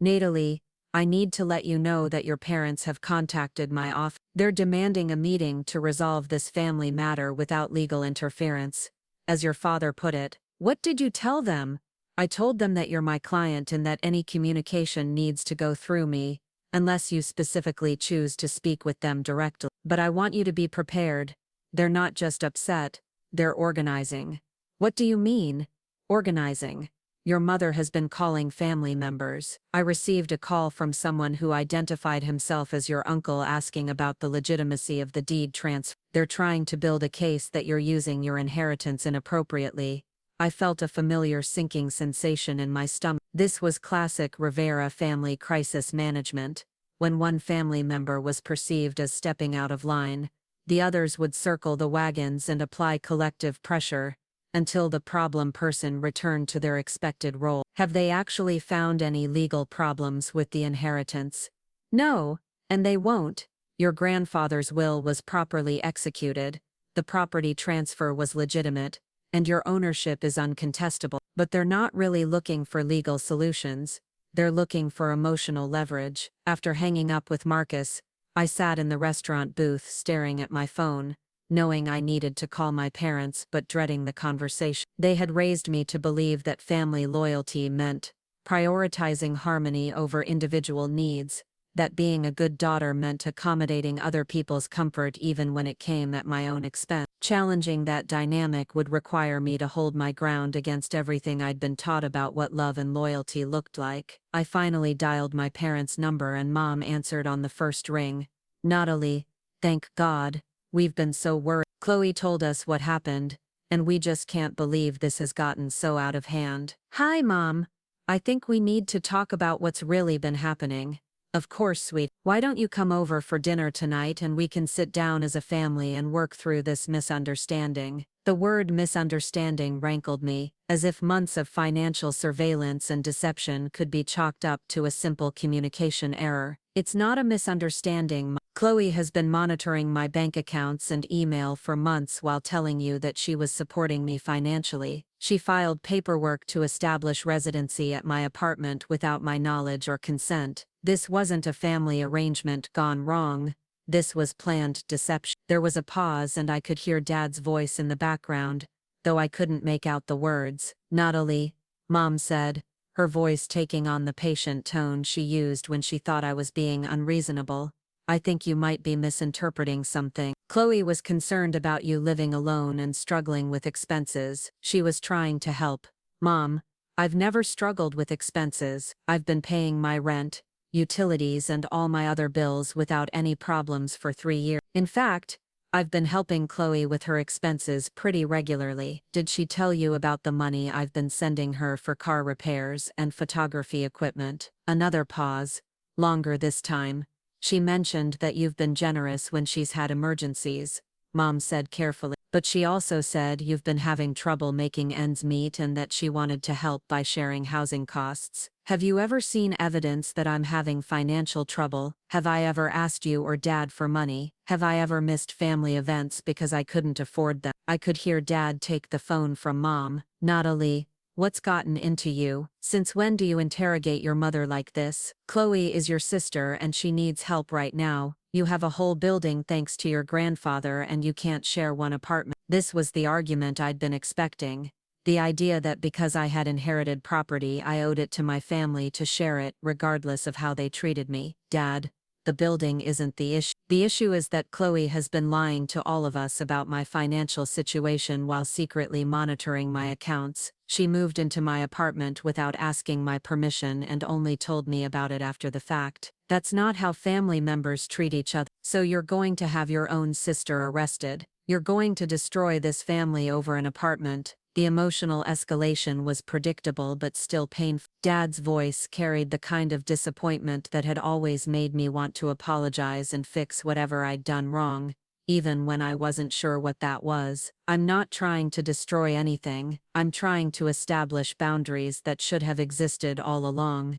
"Natalie, I need to let you know that your parents have contacted my office. They're demanding a meeting to resolve this family matter without legal interference, as your father put it." "What did you tell them?" "I told them that you're my client and that any communication needs to go through me, unless you specifically choose to speak with them directly. But I want you to be prepared. They're not just upset, they're organizing." "What do you mean, organizing?" "Your mother has been calling family members. I received a call from someone who identified himself as your uncle asking about the legitimacy of the deed transfer. They're trying to build a case that you're using your inheritance inappropriately." I felt a familiar sinking sensation in my stomach. This was classic Rivera family crisis management. When one family member was perceived as stepping out of line, the others would circle the wagons and apply collective pressure until the problem person returned to their expected role. "Have they actually found any legal problems with the inheritance?" "No, and they won't. Your grandfather's will was properly executed, the property transfer was legitimate, and your ownership is uncontestable. But they're not really looking for legal solutions. They're looking for emotional leverage." After hanging up with Marcus, I sat in the restaurant booth staring at my phone, knowing I needed to call my parents but dreading the conversation. They had raised me to believe that family loyalty meant prioritizing harmony over individual needs, that being a good daughter meant accommodating other people's comfort even when it came at my own expense. Challenging that dynamic would require me to hold my ground against everything I'd been taught about what love and loyalty looked like. I finally dialed my parents' number and Mom answered on the first ring. "Natalie, thank God, we've been so worried. Chloe told us what happened, and we just can't believe this has gotten so out of hand." "Hi, Mom. I think we need to talk about what's really been happening." "Of course, sweet. Why don't you come over for dinner tonight and we can sit down as a family and work through this misunderstanding?" The word misunderstanding rankled me, as if months of financial surveillance and deception could be chalked up to a simple communication error. "It's not a misunderstanding. Chloe has been monitoring my bank accounts and email for months while telling you that she was supporting me financially. She filed paperwork to establish residency at my apartment without my knowledge or consent. This wasn't a family arrangement gone wrong. This was planned deception." There was a pause and I could hear Dad's voice in the background, though I couldn't make out the words. "Natalie," Mom said, her voice taking on the patient tone she used when she thought I was being unreasonable. "I think you might be misinterpreting something. Chloe was concerned about you living alone and struggling with expenses. She was trying to help." "Mom, I've never struggled with expenses. I've been paying my rent, utilities and all my other bills without any problems for 3 years. In fact, I've been helping Chloe with her expenses pretty regularly." "Did she tell you about the money I've been sending her for car repairs and photography equipment?" Another pause, longer this time. "She mentioned that you've been generous when she's had emergencies," Mom said carefully. "But she also said you've been having trouble making ends meet and that she wanted to help by sharing housing costs. Have you ever seen evidence that I'm having financial trouble? Have I ever asked you or Dad for money? Have I ever missed family events because I couldn't afford them?" I could hear Dad take the phone from Mom. "Natalie, what's gotten into you? Since when do you interrogate your mother like this? Chloe is your sister and she needs help right now. You have a whole building thanks to your grandfather and you can't share one apartment." This was the argument I'd been expecting. The idea that because I had inherited property I owed it to my family to share it regardless of how they treated me. Dad, the building isn't the issue. The issue is that Chloe has been lying to all of us about my financial situation while secretly monitoring my accounts. She moved into my apartment without asking my permission and only told me about it after the fact. That's not how family members treat each other. So you're going to have your own sister arrested. You're going to destroy this family over an apartment. The emotional escalation was predictable but still painful. Dad's voice carried the kind of disappointment that had always made me want to apologize and fix whatever I'd done wrong, even when I wasn't sure what that was. I'm not trying to destroy anything. I'm trying to establish boundaries that should have existed all along.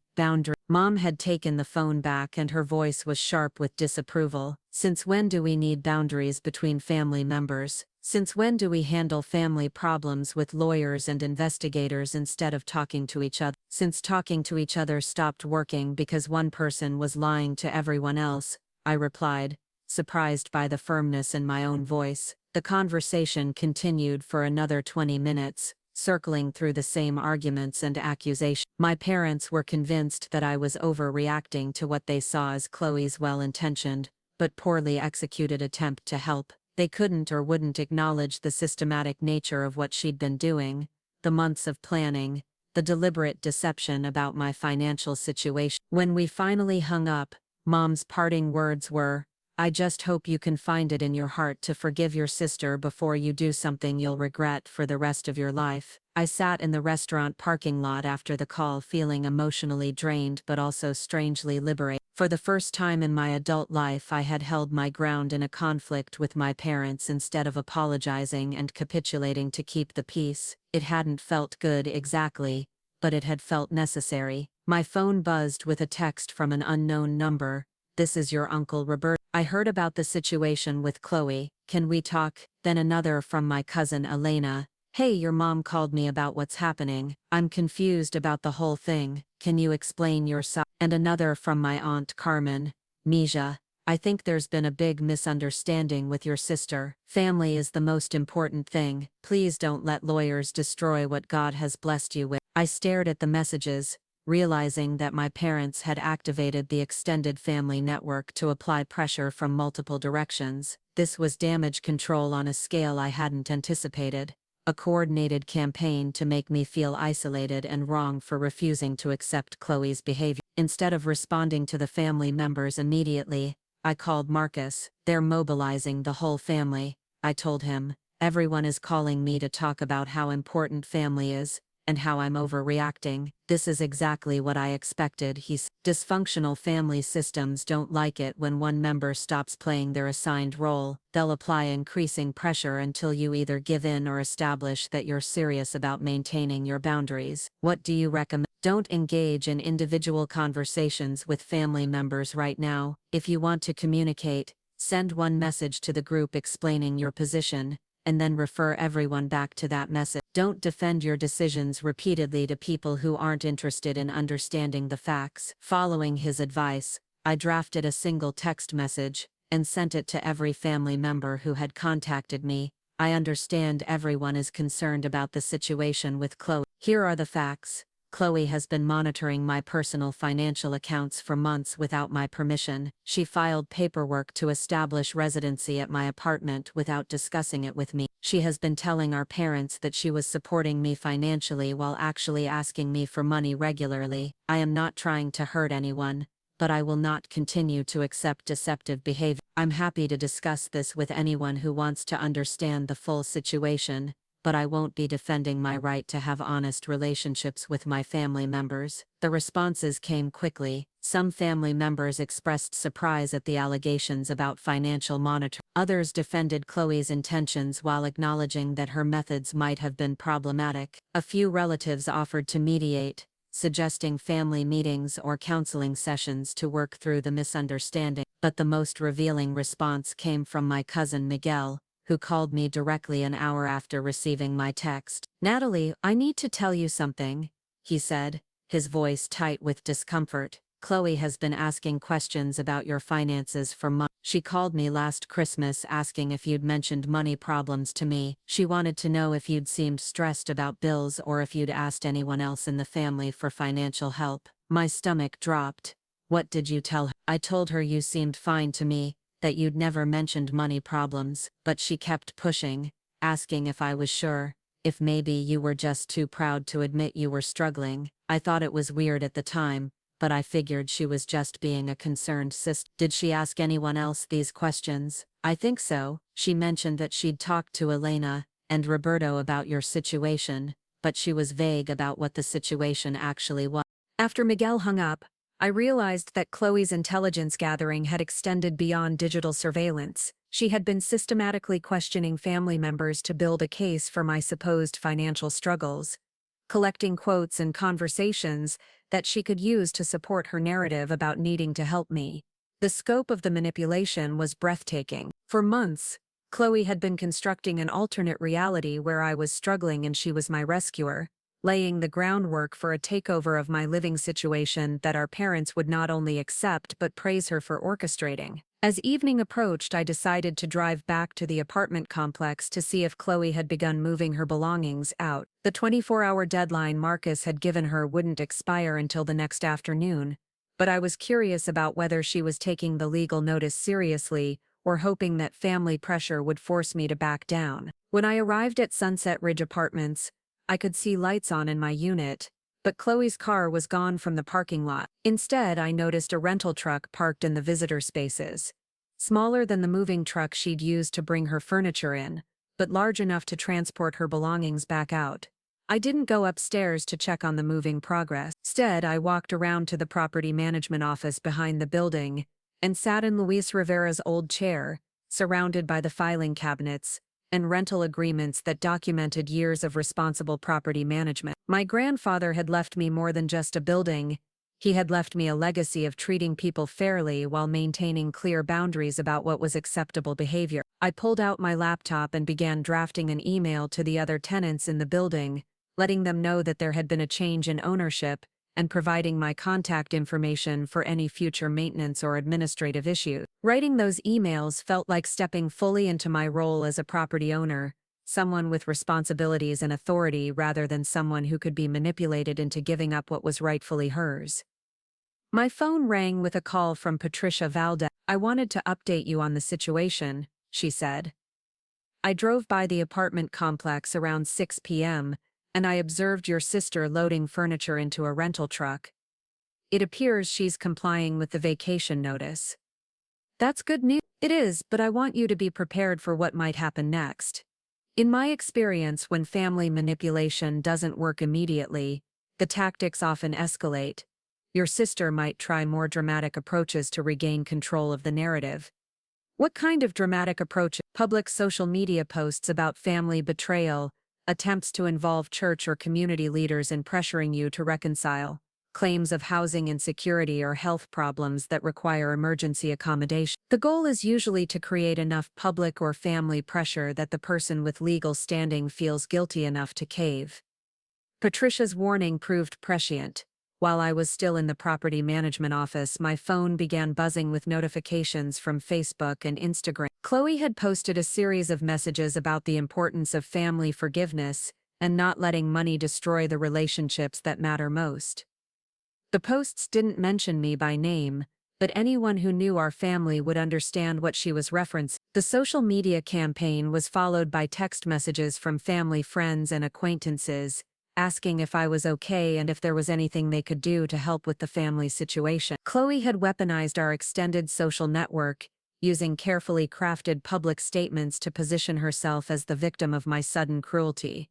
Mom had taken the phone back and her voice was sharp with disapproval. Since when do we need boundaries between family members? Since when do we handle family problems with lawyers and investigators instead of talking to each other? Since talking to each other stopped working because one person was lying to everyone else, I replied, surprised by the firmness in my own voice. The conversation continued for another 20 minutes, circling through the same arguments and accusations. My parents were convinced that I was overreacting to what they saw as Chloe's well-intentioned, but poorly executed attempt to help. They couldn't or wouldn't acknowledge the systematic nature of what she'd been doing, the months of planning, the deliberate deception about my financial situation. When we finally hung up, Mom's parting words were, "I just hope you can find it in your heart to forgive your sister before you do something you'll regret for the rest of your life." I sat in the restaurant parking lot after the call feeling emotionally drained but also strangely liberated. For the first time in my adult life I had held my ground in a conflict with my parents instead of apologizing and capitulating to keep the peace. It hadn't felt good exactly, but it had felt necessary. My phone buzzed with a text from an unknown number. "This is your Uncle Robert. I heard about the situation with Chloe. Can we talk?" Then another from my cousin Elena. "Hey, your mom called me about what's happening. I'm confused about the whole thing. Can you explain your side?" And another from my aunt Carmen. "Misha, I think there's been a big misunderstanding with your sister. Family is the most important thing. Please don't let lawyers destroy what God has blessed you with." I stared at the messages, realizing that my parents had activated the extended family network to apply pressure from multiple directions. This was damage control on a scale I hadn't anticipated. A coordinated campaign to make me feel isolated and wrong for refusing to accept Chloe's behavior. Instead of responding to the family members immediately, I called Marcus. "They're mobilizing the whole family," I told him. "Everyone is calling me to talk about how important family is, and how I'm overreacting." "This is exactly what I expected," he said. "Dysfunctional family systems don't like it when one member stops playing their assigned role. They'll apply increasing pressure until you either give in or establish that you're serious about maintaining your boundaries. What do you recommend?" Don't engage in individual conversations with family members right now. If you want to communicate, send one message to the group explaining your position, and then refer everyone back to that message. Don't defend your decisions repeatedly to people who aren't interested in understanding the facts. Following his advice, I drafted a single text message and sent it to every family member who had contacted me. "I understand everyone is concerned about the situation with Chloe. Here are the facts. Chloe has been monitoring my personal financial accounts for months without my permission. She filed paperwork to establish residency at my apartment without discussing it with me. She has been telling our parents that she was supporting me financially while actually asking me for money regularly. I am not trying to hurt anyone, but I will not continue to accept deceptive behavior. I'm happy to discuss this with anyone who wants to understand the full situation, but I won't be defending my right to have honest relationships with my family members." The responses came quickly. Some family members expressed surprise at the allegations about financial monitoring. Others defended Chloe's intentions while acknowledging that her methods might have been problematic. A few relatives offered to mediate, suggesting family meetings or counseling sessions to work through the misunderstanding. But the most revealing response came from my cousin Miguel, who called me directly an hour after receiving my text. "Natalie, I need to tell you something," he said, his voice tight with discomfort. "Chloe has been asking questions about your finances for months. She called me last Christmas asking if you'd mentioned money problems to me. She wanted to know if you'd seemed stressed about bills or if you'd asked anyone else in the family for financial help. My stomach dropped. What did you tell her? I told her you seemed fine to me, that you'd never mentioned money problems, but she kept pushing, asking if I was sure, if maybe you were just too proud to admit you were struggling. I thought it was weird at the time, but I figured she was just being a concerned sister. Did she ask anyone else these questions? I think so. She mentioned that she'd talked to Elena and Roberto about your situation, but she was vague about what the situation actually was. After Miguel hung up, I realized that Chloe's intelligence gathering had extended beyond digital surveillance. She had been systematically questioning family members to build a case for my supposed financial struggles, collecting quotes and conversations that she could use to support her narrative about needing to help me. The scope of the manipulation was breathtaking. For months, Chloe had been constructing an alternate reality where I was struggling and she was my rescuer, laying the groundwork for a takeover of my living situation that our parents would not only accept but praise her for orchestrating. As evening approached, I decided to drive back to the apartment complex to see if Chloe had begun moving her belongings out. The 24-hour deadline Marcus had given her wouldn't expire until the next afternoon, but I was curious about whether she was taking the legal notice seriously or hoping that family pressure would force me to back down. When I arrived at Sunset Ridge Apartments, I could see lights on in my unit, but Chloe's car was gone from the parking lot. Instead, I noticed a rental truck parked in the visitor spaces. Smaller than the moving truck she'd used to bring her furniture in, but large enough to transport her belongings back out. I didn't go upstairs to check on the moving progress. Instead, I walked around to the property management office behind the building and sat in Luis Rivera's old chair, surrounded by the filing cabinets and rental agreements that documented years of responsible property management. My grandfather had left me more than just a building. He had left me a legacy of treating people fairly while maintaining clear boundaries about what was acceptable behavior. I pulled out my laptop and began drafting an email to the other tenants in the building, letting them know that there had been a change in ownership and providing my contact information for any future maintenance or administrative issues. Writing those emails felt like stepping fully into my role as a property owner, someone with responsibilities and authority rather than someone who could be manipulated into giving up what was rightfully hers. My phone rang with a call from Patricia Valdez. "I wanted to update you on the situation," she said. "I drove by the apartment complex around 6 p.m., and I observed your sister loading furniture into a rental truck. It appears she's complying with the vacation notice." "That's good news." "It is, but I want you to be prepared for what might happen next. In my experience, when family manipulation doesn't work immediately, the tactics often escalate. Your sister might try more dramatic approaches to regain control of the narrative." "What kind of dramatic approach?" "Public social media posts about family betrayal, attempts to involve church or community leaders in pressuring you to reconcile, claims of housing insecurity or health problems that require emergency accommodation. The goal is usually to create enough public or family pressure that the person with legal standing feels guilty enough to cave." Patricia's warning proved prescient. While I was still in the property management office, my phone began buzzing with notifications from Facebook and Instagram. Chloe had posted a series of messages about the importance of family forgiveness and not letting money destroy the relationships that matter most. The posts didn't mention me by name, but anyone who knew our family would understand what she was referencing. The social media campaign was followed by text messages from family friends and acquaintances, asking if I was okay and if there was anything they could do to help with the family situation. Chloe had weaponized our extended social network, using carefully crafted public statements to position herself as the victim of my sudden cruelty.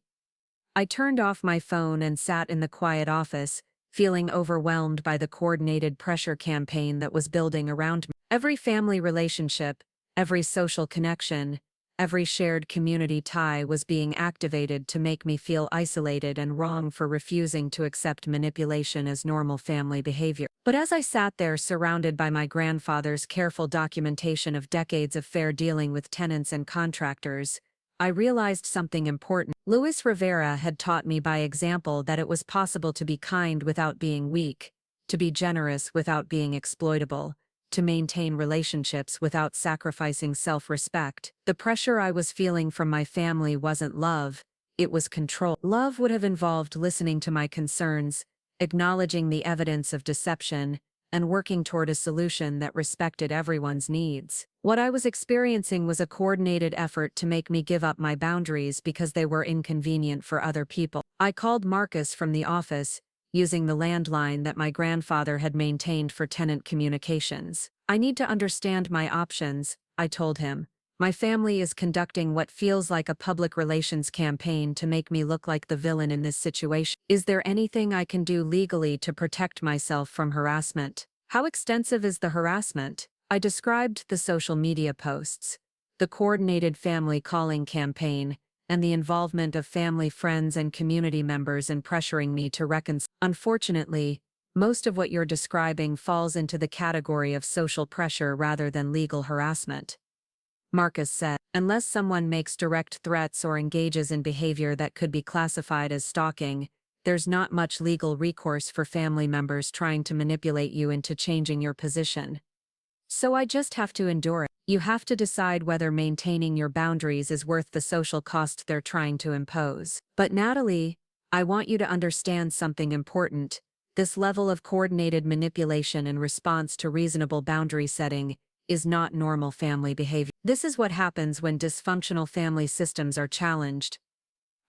I turned off my phone and sat in the quiet office, feeling overwhelmed by the coordinated pressure campaign that was building around me. Every family relationship, every social connection, every shared community tie was being activated to make me feel isolated and wrong for refusing to accept manipulation as normal family behavior. But as I sat there surrounded by my grandfather's careful documentation of decades of fair dealing with tenants and contractors, I realized something important. Luis Rivera had taught me by example that it was possible to be kind without being weak, to be generous without being exploitable, to maintain relationships without sacrificing self-respect. The pressure I was feeling from my family wasn't love, it was control. Love would have involved listening to my concerns, acknowledging the evidence of deception, and working toward a solution that respected everyone's needs. What I was experiencing was a coordinated effort to make me give up my boundaries because they were inconvenient for other people. I called Marcus from the office, using the landline that my grandfather had maintained for tenant communications. "I need to understand my options," I told him. "My family is conducting what feels like a public relations campaign to make me look like the villain in this situation. Is there anything I can do legally to protect myself from harassment?" "How extensive is the harassment?" I described the social media posts, the coordinated family calling campaign, and the involvement of family, friends, and community members in pressuring me to reconcile. "Unfortunately, most of what you're describing falls into the category of social pressure rather than legal harassment," Marcus said. "Unless someone makes direct threats or engages in behavior that could be classified as stalking, there's not much legal recourse for family members trying to manipulate you into changing your position. So I just have to endure it. You have to decide whether maintaining your boundaries is worth the social cost they're trying to impose." "But Natalie, I want you to understand something important. This level of coordinated manipulation in response to reasonable boundary setting is not normal family behavior. This is what happens when dysfunctional family systems are challenged."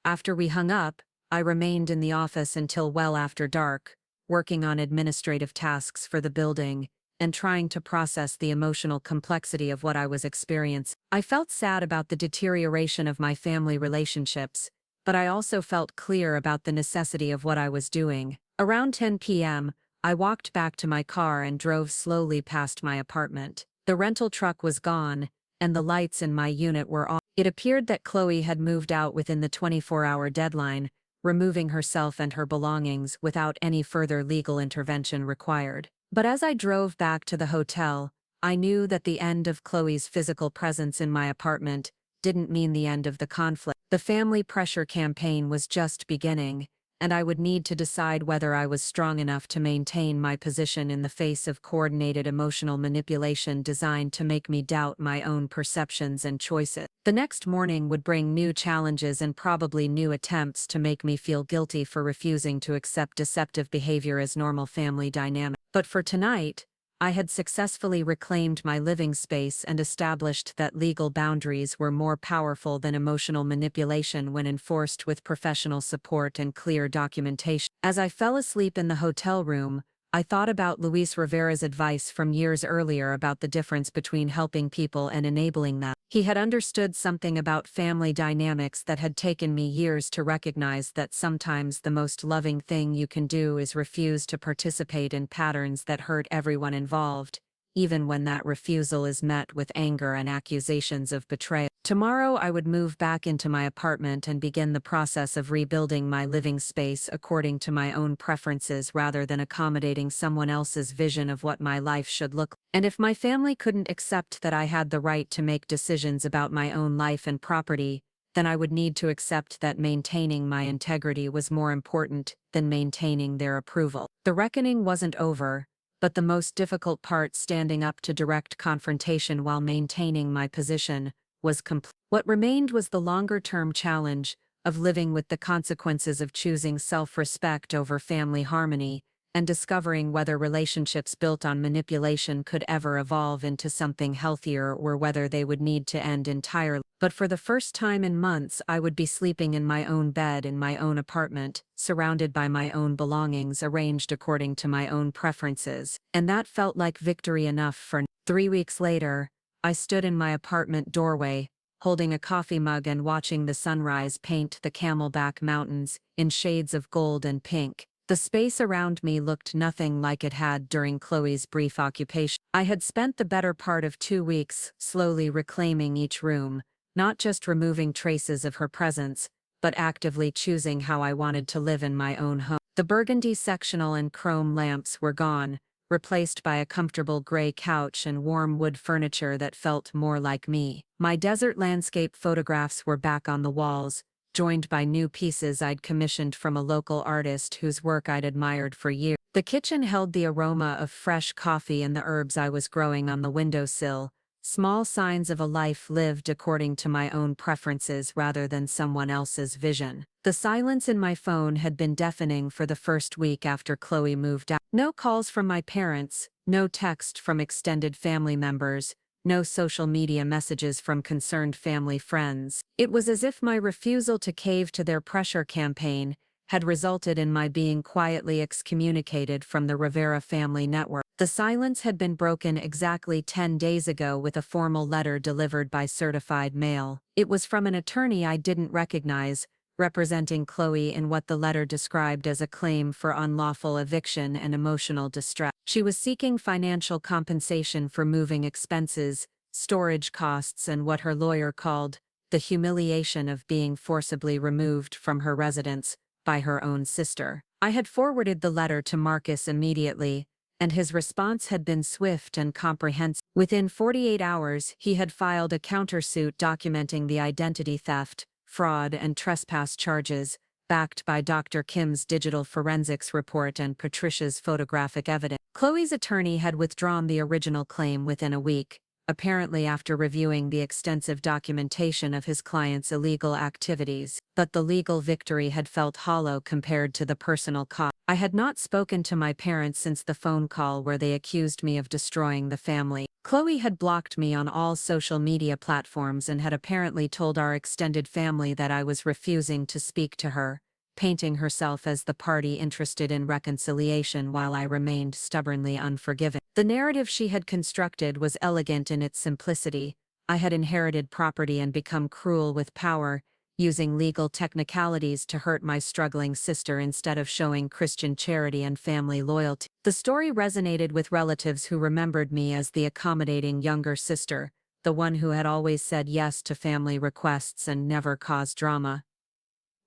After we hung up, I remained in the office until well after dark, working on administrative tasks for the building and trying to process the emotional complexity of what I was experiencing. I felt sad about the deterioration of my family relationships, but I also felt clear about the necessity of what I was doing. Around 10 p.m., I walked back to my car and drove slowly past my apartment. The rental truck was gone, and the lights in my unit were off. It appeared that Chloe had moved out within the 24-hour deadline, removing herself and her belongings without any further legal intervention required. But as I drove back to the hotel, I knew that the end of Chloe's physical presence in my apartment didn't mean the end of the conflict. The family pressure campaign was just beginning, and I would need to decide whether I was strong enough to maintain my position in the face of coordinated emotional manipulation designed to make me doubt my own perceptions and choices. The next morning would bring new challenges and probably new attempts to make me feel guilty for refusing to accept deceptive behavior as normal family dynamic. But for tonight, I had successfully reclaimed my living space and established that legal boundaries were more powerful than emotional manipulation when enforced with professional support and clear documentation. As I fell asleep in the hotel room, I thought about Luis Rivera's advice from years earlier about the difference between helping people and enabling them. He had understood something about family dynamics that had taken me years to recognize, that sometimes the most loving thing you can do is refuse to participate in patterns that hurt everyone involved, even when that refusal is met with anger and accusations of betrayal. Tomorrow I would move back into my apartment and begin the process of rebuilding my living space according to my own preferences rather than accommodating someone else's vision of what my life should look like. And if my family couldn't accept that I had the right to make decisions about my own life and property, then I would need to accept that maintaining my integrity was more important than maintaining their approval. The reckoning wasn't over, but the most difficult part, standing up to direct confrontation while maintaining my position, was complete. What remained was the longer-term challenge of living with the consequences of choosing self-respect over family harmony, and discovering whether relationships built on manipulation could ever evolve into something healthier or whether they would need to end entirely. But for the first time in months, I would be sleeping in my own bed in my own apartment, surrounded by my own belongings arranged according to my own preferences, and that felt like victory enough for. 3 weeks later, I stood in my apartment doorway, holding a coffee mug and watching the sunrise paint the Camelback Mountains in shades of gold and pink. The space around me looked nothing like it had during Chloe's brief occupation. I had spent the better part of 2 weeks slowly reclaiming each room, not just removing traces of her presence, but actively choosing how I wanted to live in my own home. The burgundy sectional and chrome lamps were gone, replaced by a comfortable gray couch and warm wood furniture that felt more like me. My desert landscape photographs were back on the walls, joined by new pieces I'd commissioned from a local artist whose work I'd admired for years. The kitchen held the aroma of fresh coffee and the herbs I was growing on the windowsill, small signs of a life lived according to my own preferences rather than someone else's vision. The silence in my phone had been deafening for the first week after Chloe moved out. No calls from my parents, no text from extended family members, no social media messages from concerned family friends. It was as if my refusal to cave to their pressure campaign had resulted in my being quietly excommunicated from the Rivera family network. The silence had been broken exactly 10 days ago with a formal letter delivered by certified mail. It was from an attorney I didn't recognize, representing Chloe in what the letter described as a claim for unlawful eviction and emotional distress. She was seeking financial compensation for moving expenses, storage costs, and what her lawyer called the humiliation of being forcibly removed from her residence by her own sister. I had forwarded the letter to Marcus immediately, and his response had been swift and comprehensive. Within 48 hours, he had filed a countersuit documenting the identity theft, fraud, and trespass charges, backed by Dr. Kim's digital forensics report and Patricia's photographic evidence. Chloe's attorney had withdrawn the original claim within a week, apparently after reviewing the extensive documentation of his client's illegal activities, but the legal victory had felt hollow compared to the personal cost. I had not spoken to my parents since the phone call where they accused me of destroying the family. Chloe had blocked me on all social media platforms and had apparently told our extended family that I was refusing to speak to her, painting herself as the party interested in reconciliation while I remained stubbornly unforgiving. The narrative she had constructed was elegant in its simplicity. I had inherited property and become cruel with power, using legal technicalities to hurt my struggling sister instead of showing Christian charity and family loyalty. The story resonated with relatives who remembered me as the accommodating younger sister, the one who had always said yes to family requests and never caused drama.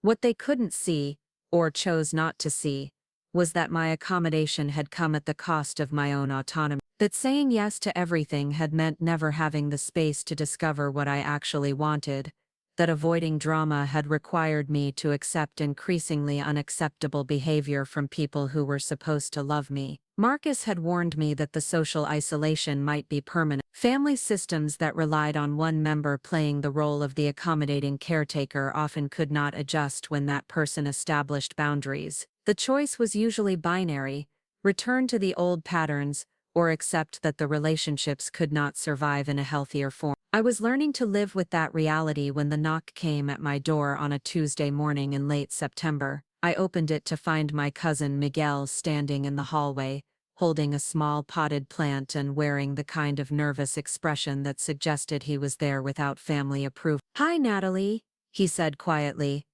What they couldn't see, or chose not to see, was that my accommodation had come at the cost of my own autonomy. That saying yes to everything had meant never having the space to discover what I actually wanted. That avoiding drama had required me to accept increasingly unacceptable behavior from people who were supposed to love me. Marcus had warned me that the social isolation might be permanent. Family systems that relied on one member playing the role of the accommodating caretaker often could not adjust when that person established boundaries. The choice was usually binary: return to the old patterns, or accept that the relationships could not survive in a healthier form. I was learning to live with that reality when the knock came at my door on a Tuesday morning in late September. I opened it to find my cousin Miguel standing in the hallway, holding a small potted plant and wearing the kind of nervous expression that suggested he was there without family approval. "Hi, Natalie," he said quietly.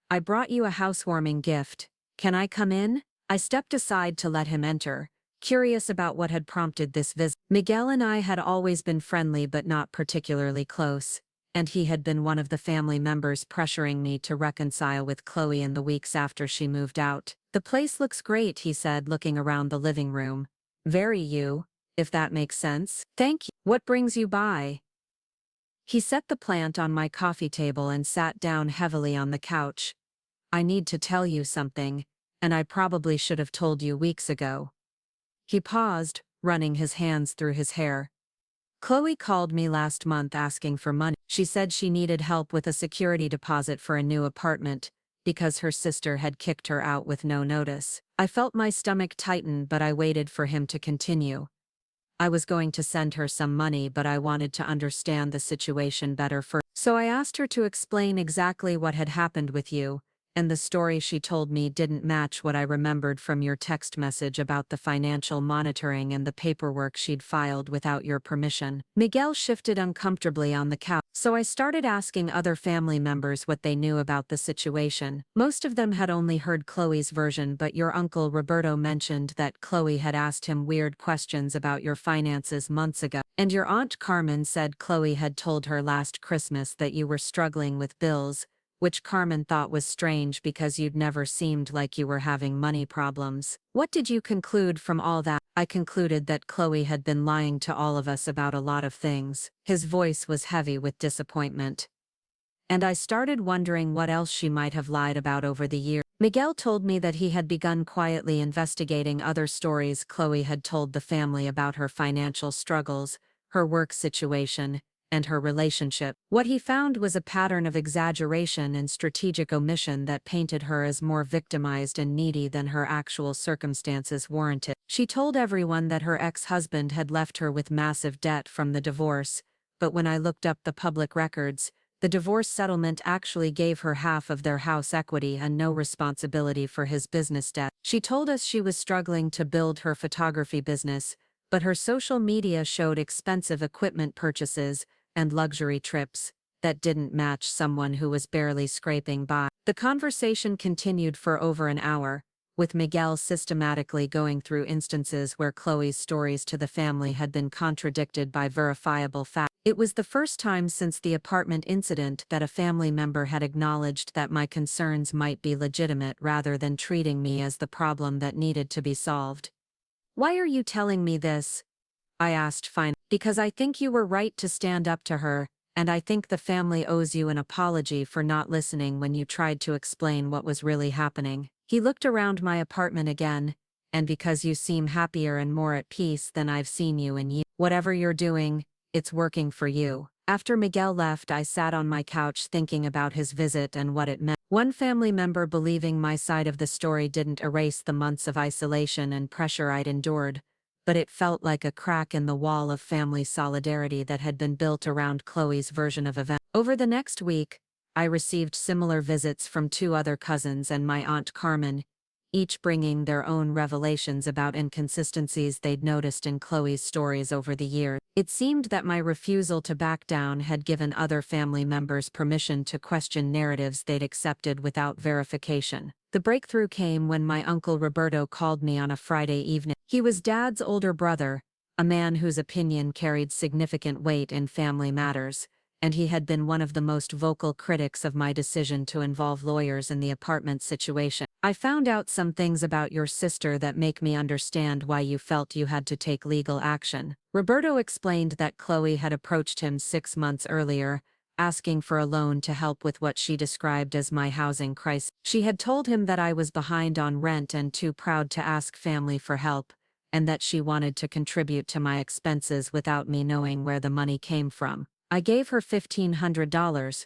"I brought you a housewarming gift. Can I come in?" I stepped aside to let him enter, curious about what had prompted this visit. Miguel and I had always been friendly but not particularly close, and he had been one of the family members pressuring me to reconcile with Chloe in the weeks after she moved out. "The place looks great," he said, looking around the living room. "Very you, if that makes sense." "Thank you. What brings you by?" He set the plant on my coffee table and sat down heavily on the couch. "I need to tell you something, and I probably should have told you weeks ago." He paused, running his hands through his hair. "Chloe called me last month asking for money. She said she needed help with a security deposit for a new apartment, because her sister had kicked her out with no notice." I felt my stomach tighten, but I waited for him to continue. "I was going to send her some money, but I wanted to understand the situation better first. So I asked her to explain exactly what had happened with you, and the story she told me didn't match what I remembered from your text message about the financial monitoring and the paperwork she'd filed without your permission." Miguel shifted uncomfortably on the couch. "So I started asking other family members what they knew about the situation. Most of them had only heard Chloe's version, but your uncle Roberto mentioned that Chloe had asked him weird questions about your finances months ago. And your aunt Carmen said Chloe had told her last Christmas that you were struggling with bills, which Carmen thought was strange because you'd never seemed like you were having money problems. What did you conclude from all that?" "I concluded that Chloe had been lying to all of us about a lot of things." His voice was heavy with disappointment. and I started wondering what else she might have lied about over the years. Miguel told me that he had begun quietly investigating other stories Chloe had told the family about her financial struggles, her work situation, and her relationship. What he found was a pattern of exaggeration and strategic omission that painted her as more victimized and needy than her actual circumstances warranted. She told everyone that her ex-husband had left her with massive debt from the divorce, but when I looked up the public records, the divorce settlement actually gave her half of their house equity and no responsibility for his business debt. She told us she was struggling to build her photography business, but her social media showed expensive equipment purchases and luxury trips that didn't match someone who was barely scraping by. The conversation continued for over an hour, with Miguel systematically going through instances where Chloe's stories to the family had been contradicted by verifiable facts. It was the first time since the apartment incident that a family member had acknowledged that my concerns might be legitimate rather than treating me as the problem that needed to be solved. "Why are you telling me this?" I asked finally. "Because I think you were right to stand up to her, and I think the family owes you an apology for not listening when you tried to explain what was really happening." He looked around my apartment again, "And because you seem happier and more at peace than I've seen you in years. Whatever you're doing, it's working for you." After Miguel left, I sat on my couch thinking about his visit and what it meant. One family member believing my side of the story didn't erase the months of isolation and pressure I'd endured, but it felt like a crack in the wall of family solidarity that had been built around Chloe's version of events. Over the next week, I received similar visits from two other cousins and my Aunt Carmen, each bringing their own revelations about inconsistencies they'd noticed in Chloe's stories over the years. It seemed that my refusal to back down had given other family members permission to question narratives they'd accepted without verification. The breakthrough came when my uncle Roberto called me on a Friday evening. He was Dad's older brother, a man whose opinion carried significant weight in family matters, and he had been one of the most vocal critics of my decision to involve lawyers in the apartment situation. "I found out some things about your sister that make me understand why you felt you had to take legal action." Roberto explained that Chloe had approached him 6 months earlier, asking for a loan to help with what she described as my housing crisis. She had told him that I was behind on rent and too proud to ask family for help, and that she wanted to contribute to my expenses without me knowing where the money came from. "I gave her $1,500,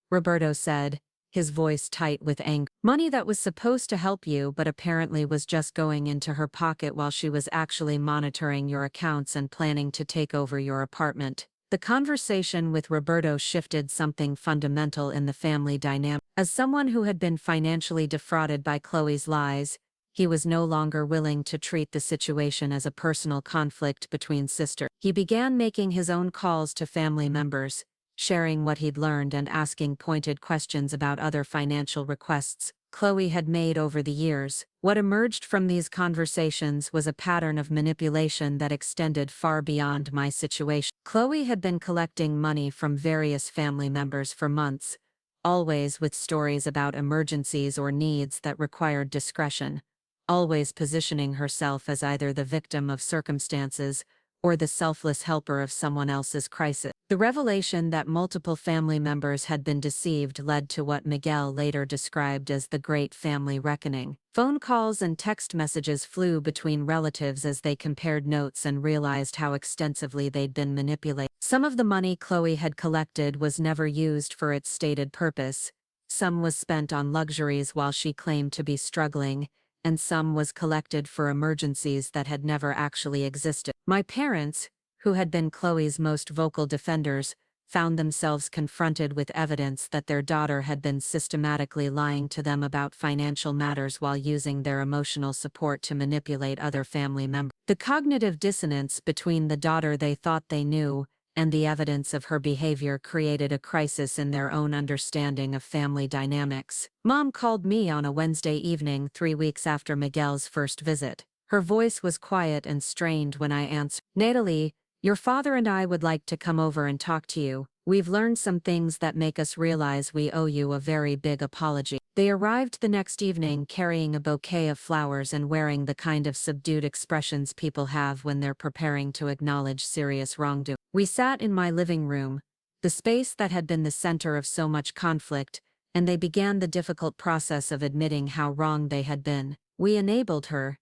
Roberto said, his voice tight with anger. "Money that was supposed to help you but apparently was just going into her pocket while she was actually monitoring your accounts and planning to take over your apartment." The conversation with Roberto shifted something fundamental in the family dynamic. As someone who had been financially defrauded by Chloe's lies, he was no longer willing to treat the situation as a personal conflict between sisters. He began making his own calls to family members, sharing what he'd learned and asking pointed questions about other financial requests Chloe had made over the years. What emerged from these conversations was a pattern of manipulation that extended far beyond my situation. Chloe had been collecting money from various family members for months, always with stories about emergencies or needs that required discretion, always positioning herself as either the victim of circumstances or the selfless helper of someone else's crisis. The revelation that multiple family members had been deceived led to what Miguel later described as the Great Family Reckoning. Phone calls and text messages flew between relatives as they compared notes and realized how extensively they'd been manipulated. Some of the money Chloe had collected was never used for its stated purpose. Some was spent on luxuries while she claimed to be struggling, and some was collected for emergencies that had never actually existed. My parents, who had been Chloe's most vocal defenders, found themselves confronted with evidence that their daughter had been systematically lying to them about financial matters while using their emotional support to manipulate other family members. The cognitive dissonance between the daughter they thought they knew and the evidence of her behavior created a crisis in their own understanding of family dynamics. Mom called me on a Wednesday evening 3 weeks after Miguel's first visit. Her voice was quiet and strained when I answered. "Natalie, your father and I would like to come over and talk to you. We've learned some things that make us realize we owe you a very big apology." They arrived the next evening carrying a bouquet of flowers and wearing the kind of subdued expressions people have when they're preparing to acknowledge serious wrongdoing. We sat in my living room, the the space that had been the center of so much conflict, and they began the difficult process of admitting how wrong they had been. We enabled her,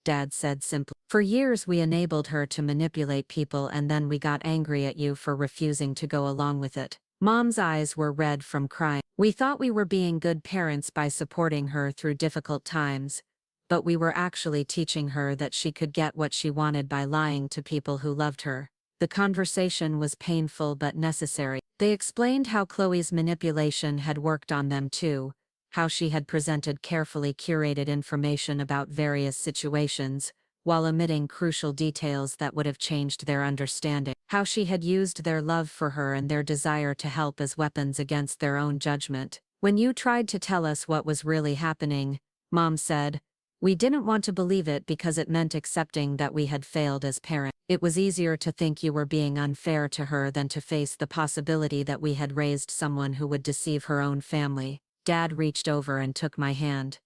Dad said simply. For years we enabled her to manipulate people, and then we got angry at you for refusing to go along with it. Mom's eyes were red from crying. We thought we were being good parents by supporting her through difficult times, but we were actually teaching her that she could get what she wanted by lying to people who loved her. The conversation was painful but necessary. They explained how Chloe's manipulation had worked on them too, how she had presented carefully curated information about various situations, while omitting crucial details that would have changed their understanding, how she had used their love for her and their desire to help as weapons against their own judgment. When you tried to tell us what was really happening, Mom said, we didn't want to believe it because it meant accepting that we had failed as parents. It was easier to think you were being unfair to her than to face the possibility that we had raised someone who would deceive her own family. Dad reached over and took my hand.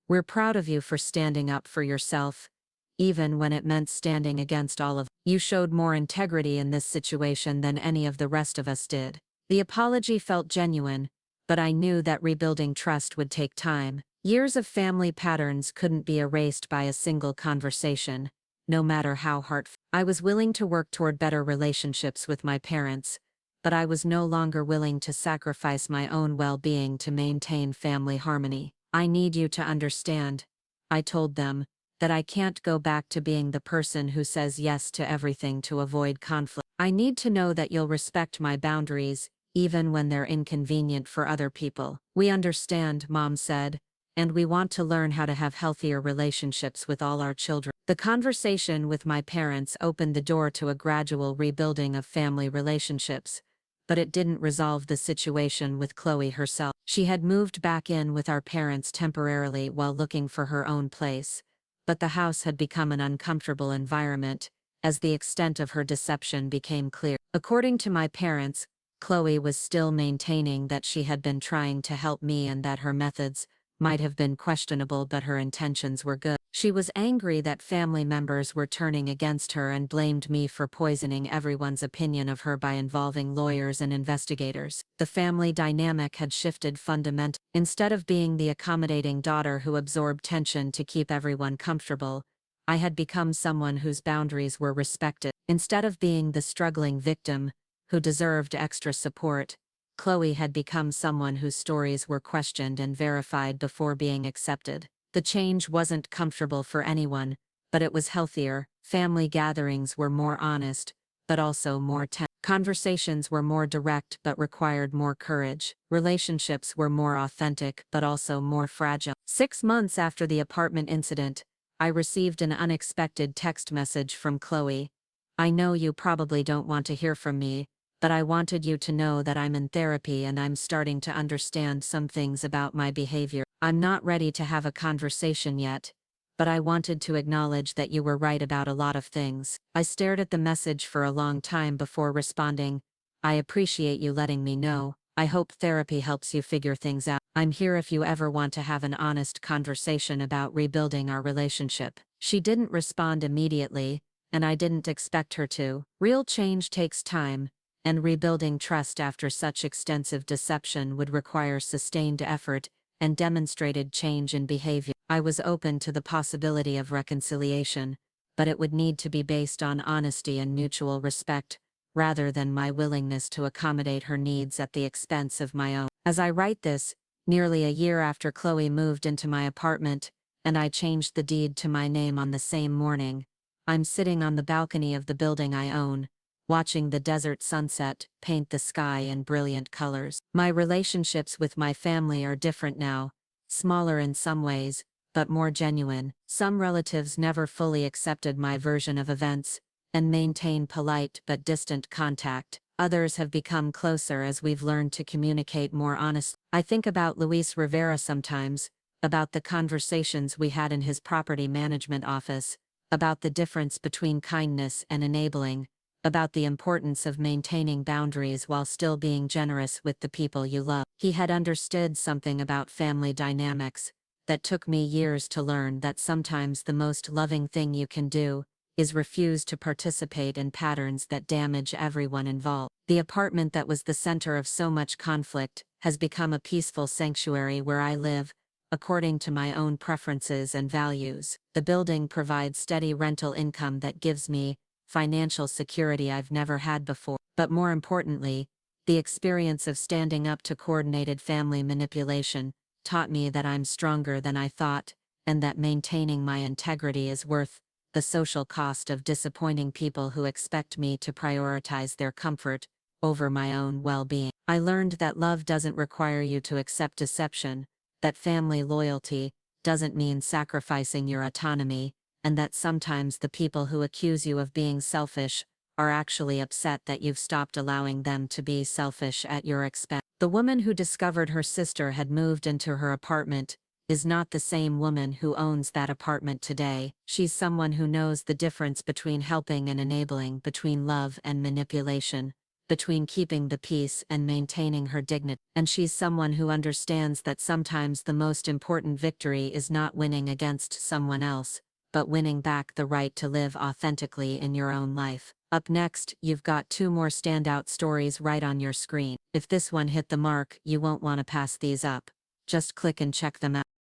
We're proud of you for standing up for yourself, even when it meant standing against all of us. You showed more integrity in this situation than any of the rest of us did. The apology felt genuine, but I knew that rebuilding trust would take time. Years of family patterns couldn't be erased by a single conversation, no matter how heartfelt. I was willing to work toward better relationships with my parents, but I was no longer willing to sacrifice my own well-being to maintain family harmony. I need you to understand, I told them, that I can't go back to being the person who says yes to everything to avoid conflict. I need to know that you'll respect my boundaries, even when they're inconvenient for other people. We understand, Mom said, and we want to learn how to have healthier relationships with all our children. The conversation with my parents opened the door to a gradual rebuilding of family relationships, but it didn't resolve the situation with Chloe herself. She had moved back in with our parents temporarily while looking for her own place, but the house had become an uncomfortable environment as the extent of her deception became clear. According to my parents, Chloe was still maintaining that she had been trying to help me and that her methods might have been questionable, but her intentions were good. She was angry that family members were turning against her and blamed me for poisoning everyone's opinion of her by involving lawyers and investigators. The family dynamic had shifted fundamentally. Instead of being the accommodating daughter who absorbed tension to keep everyone comfortable, I had become someone whose boundaries were respected. Instead of being the struggling victim who deserved extra support, Chloe had become someone whose stories were questioned and verified before being accepted. The change wasn't comfortable for anyone, but it was healthier. Family gatherings were more honest, but also more tense. Conversations were more direct but required more courage. Relationships were more authentic but also more fragile. 6 months after the apartment incident, I received an unexpected text message from Chloe. I know you probably don't want to hear from me, but I wanted you to know that I'm in therapy and I'm starting to understand some things about my behavior. I'm not ready to have a conversation yet, but I wanted to acknowledge that you were right about a lot of things. I stared at the message for a long time before responding. I appreciate you letting me know. I hope therapy helps you figure things out. I'm here if you ever want to have an honest conversation about rebuilding our relationship. She didn't respond immediately, and I didn't expect her to. Real change takes time, and rebuilding trust after such extensive deception would require sustained effort and demonstrated change in behavior. I was open to the possibility of reconciliation, but it would need to be based on honesty and mutual respect, rather than my willingness to accommodate her needs at the expense of my own. As I write this, nearly a year after Chloe moved into my apartment, and I changed the deed to my name on the same morning, I'm sitting on the balcony of the building I own, watching the desert sunset paint the sky in brilliant colors. My relationships with my family are different now, smaller in some ways, but more genuine. Some relatives never fully accepted my version of events, and maintain polite but distant contact. Others have become closer as we've learned to communicate more honestly. I think about Luis Rivera sometimes, about the conversations we had in his property management office, about the difference between kindness and enabling, about the importance of maintaining boundaries while still being generous with the people you love. He had understood something about family dynamics that took me years to learn, that sometimes the most loving thing you can do is refuse to participate in patterns that damage everyone involved. The apartment that was the center of so much conflict has become a peaceful sanctuary where I live, according to my own preferences and values. The building provides steady rental income that gives me financial security I've never had before. But more importantly, the experience of standing up to coordinated family manipulation taught me that I'm stronger than I thought, and that maintaining my integrity is worth the social cost of disappointing people who expect me to prioritize their comfort over my own well-being. I learned that love doesn't require you to accept deception, that family loyalty doesn't mean sacrificing your autonomy, and that sometimes the people who accuse you of being selfish are actually upset that you've stopped allowing them to be selfish at your expense. The woman who discovered her sister had moved into her apartment is not the same woman who owns that apartment today. She's someone who knows the difference between helping and enabling, between love and manipulation, between keeping the peace and maintaining her dignity. And she's someone who understands that sometimes the most important victory is not winning against someone else, but winning back the right to live authentically in your own life. Up next, you've got 2 more standout stories right on your screen. If this one hit the mark, you won't want to pass these up. Just click and check them out.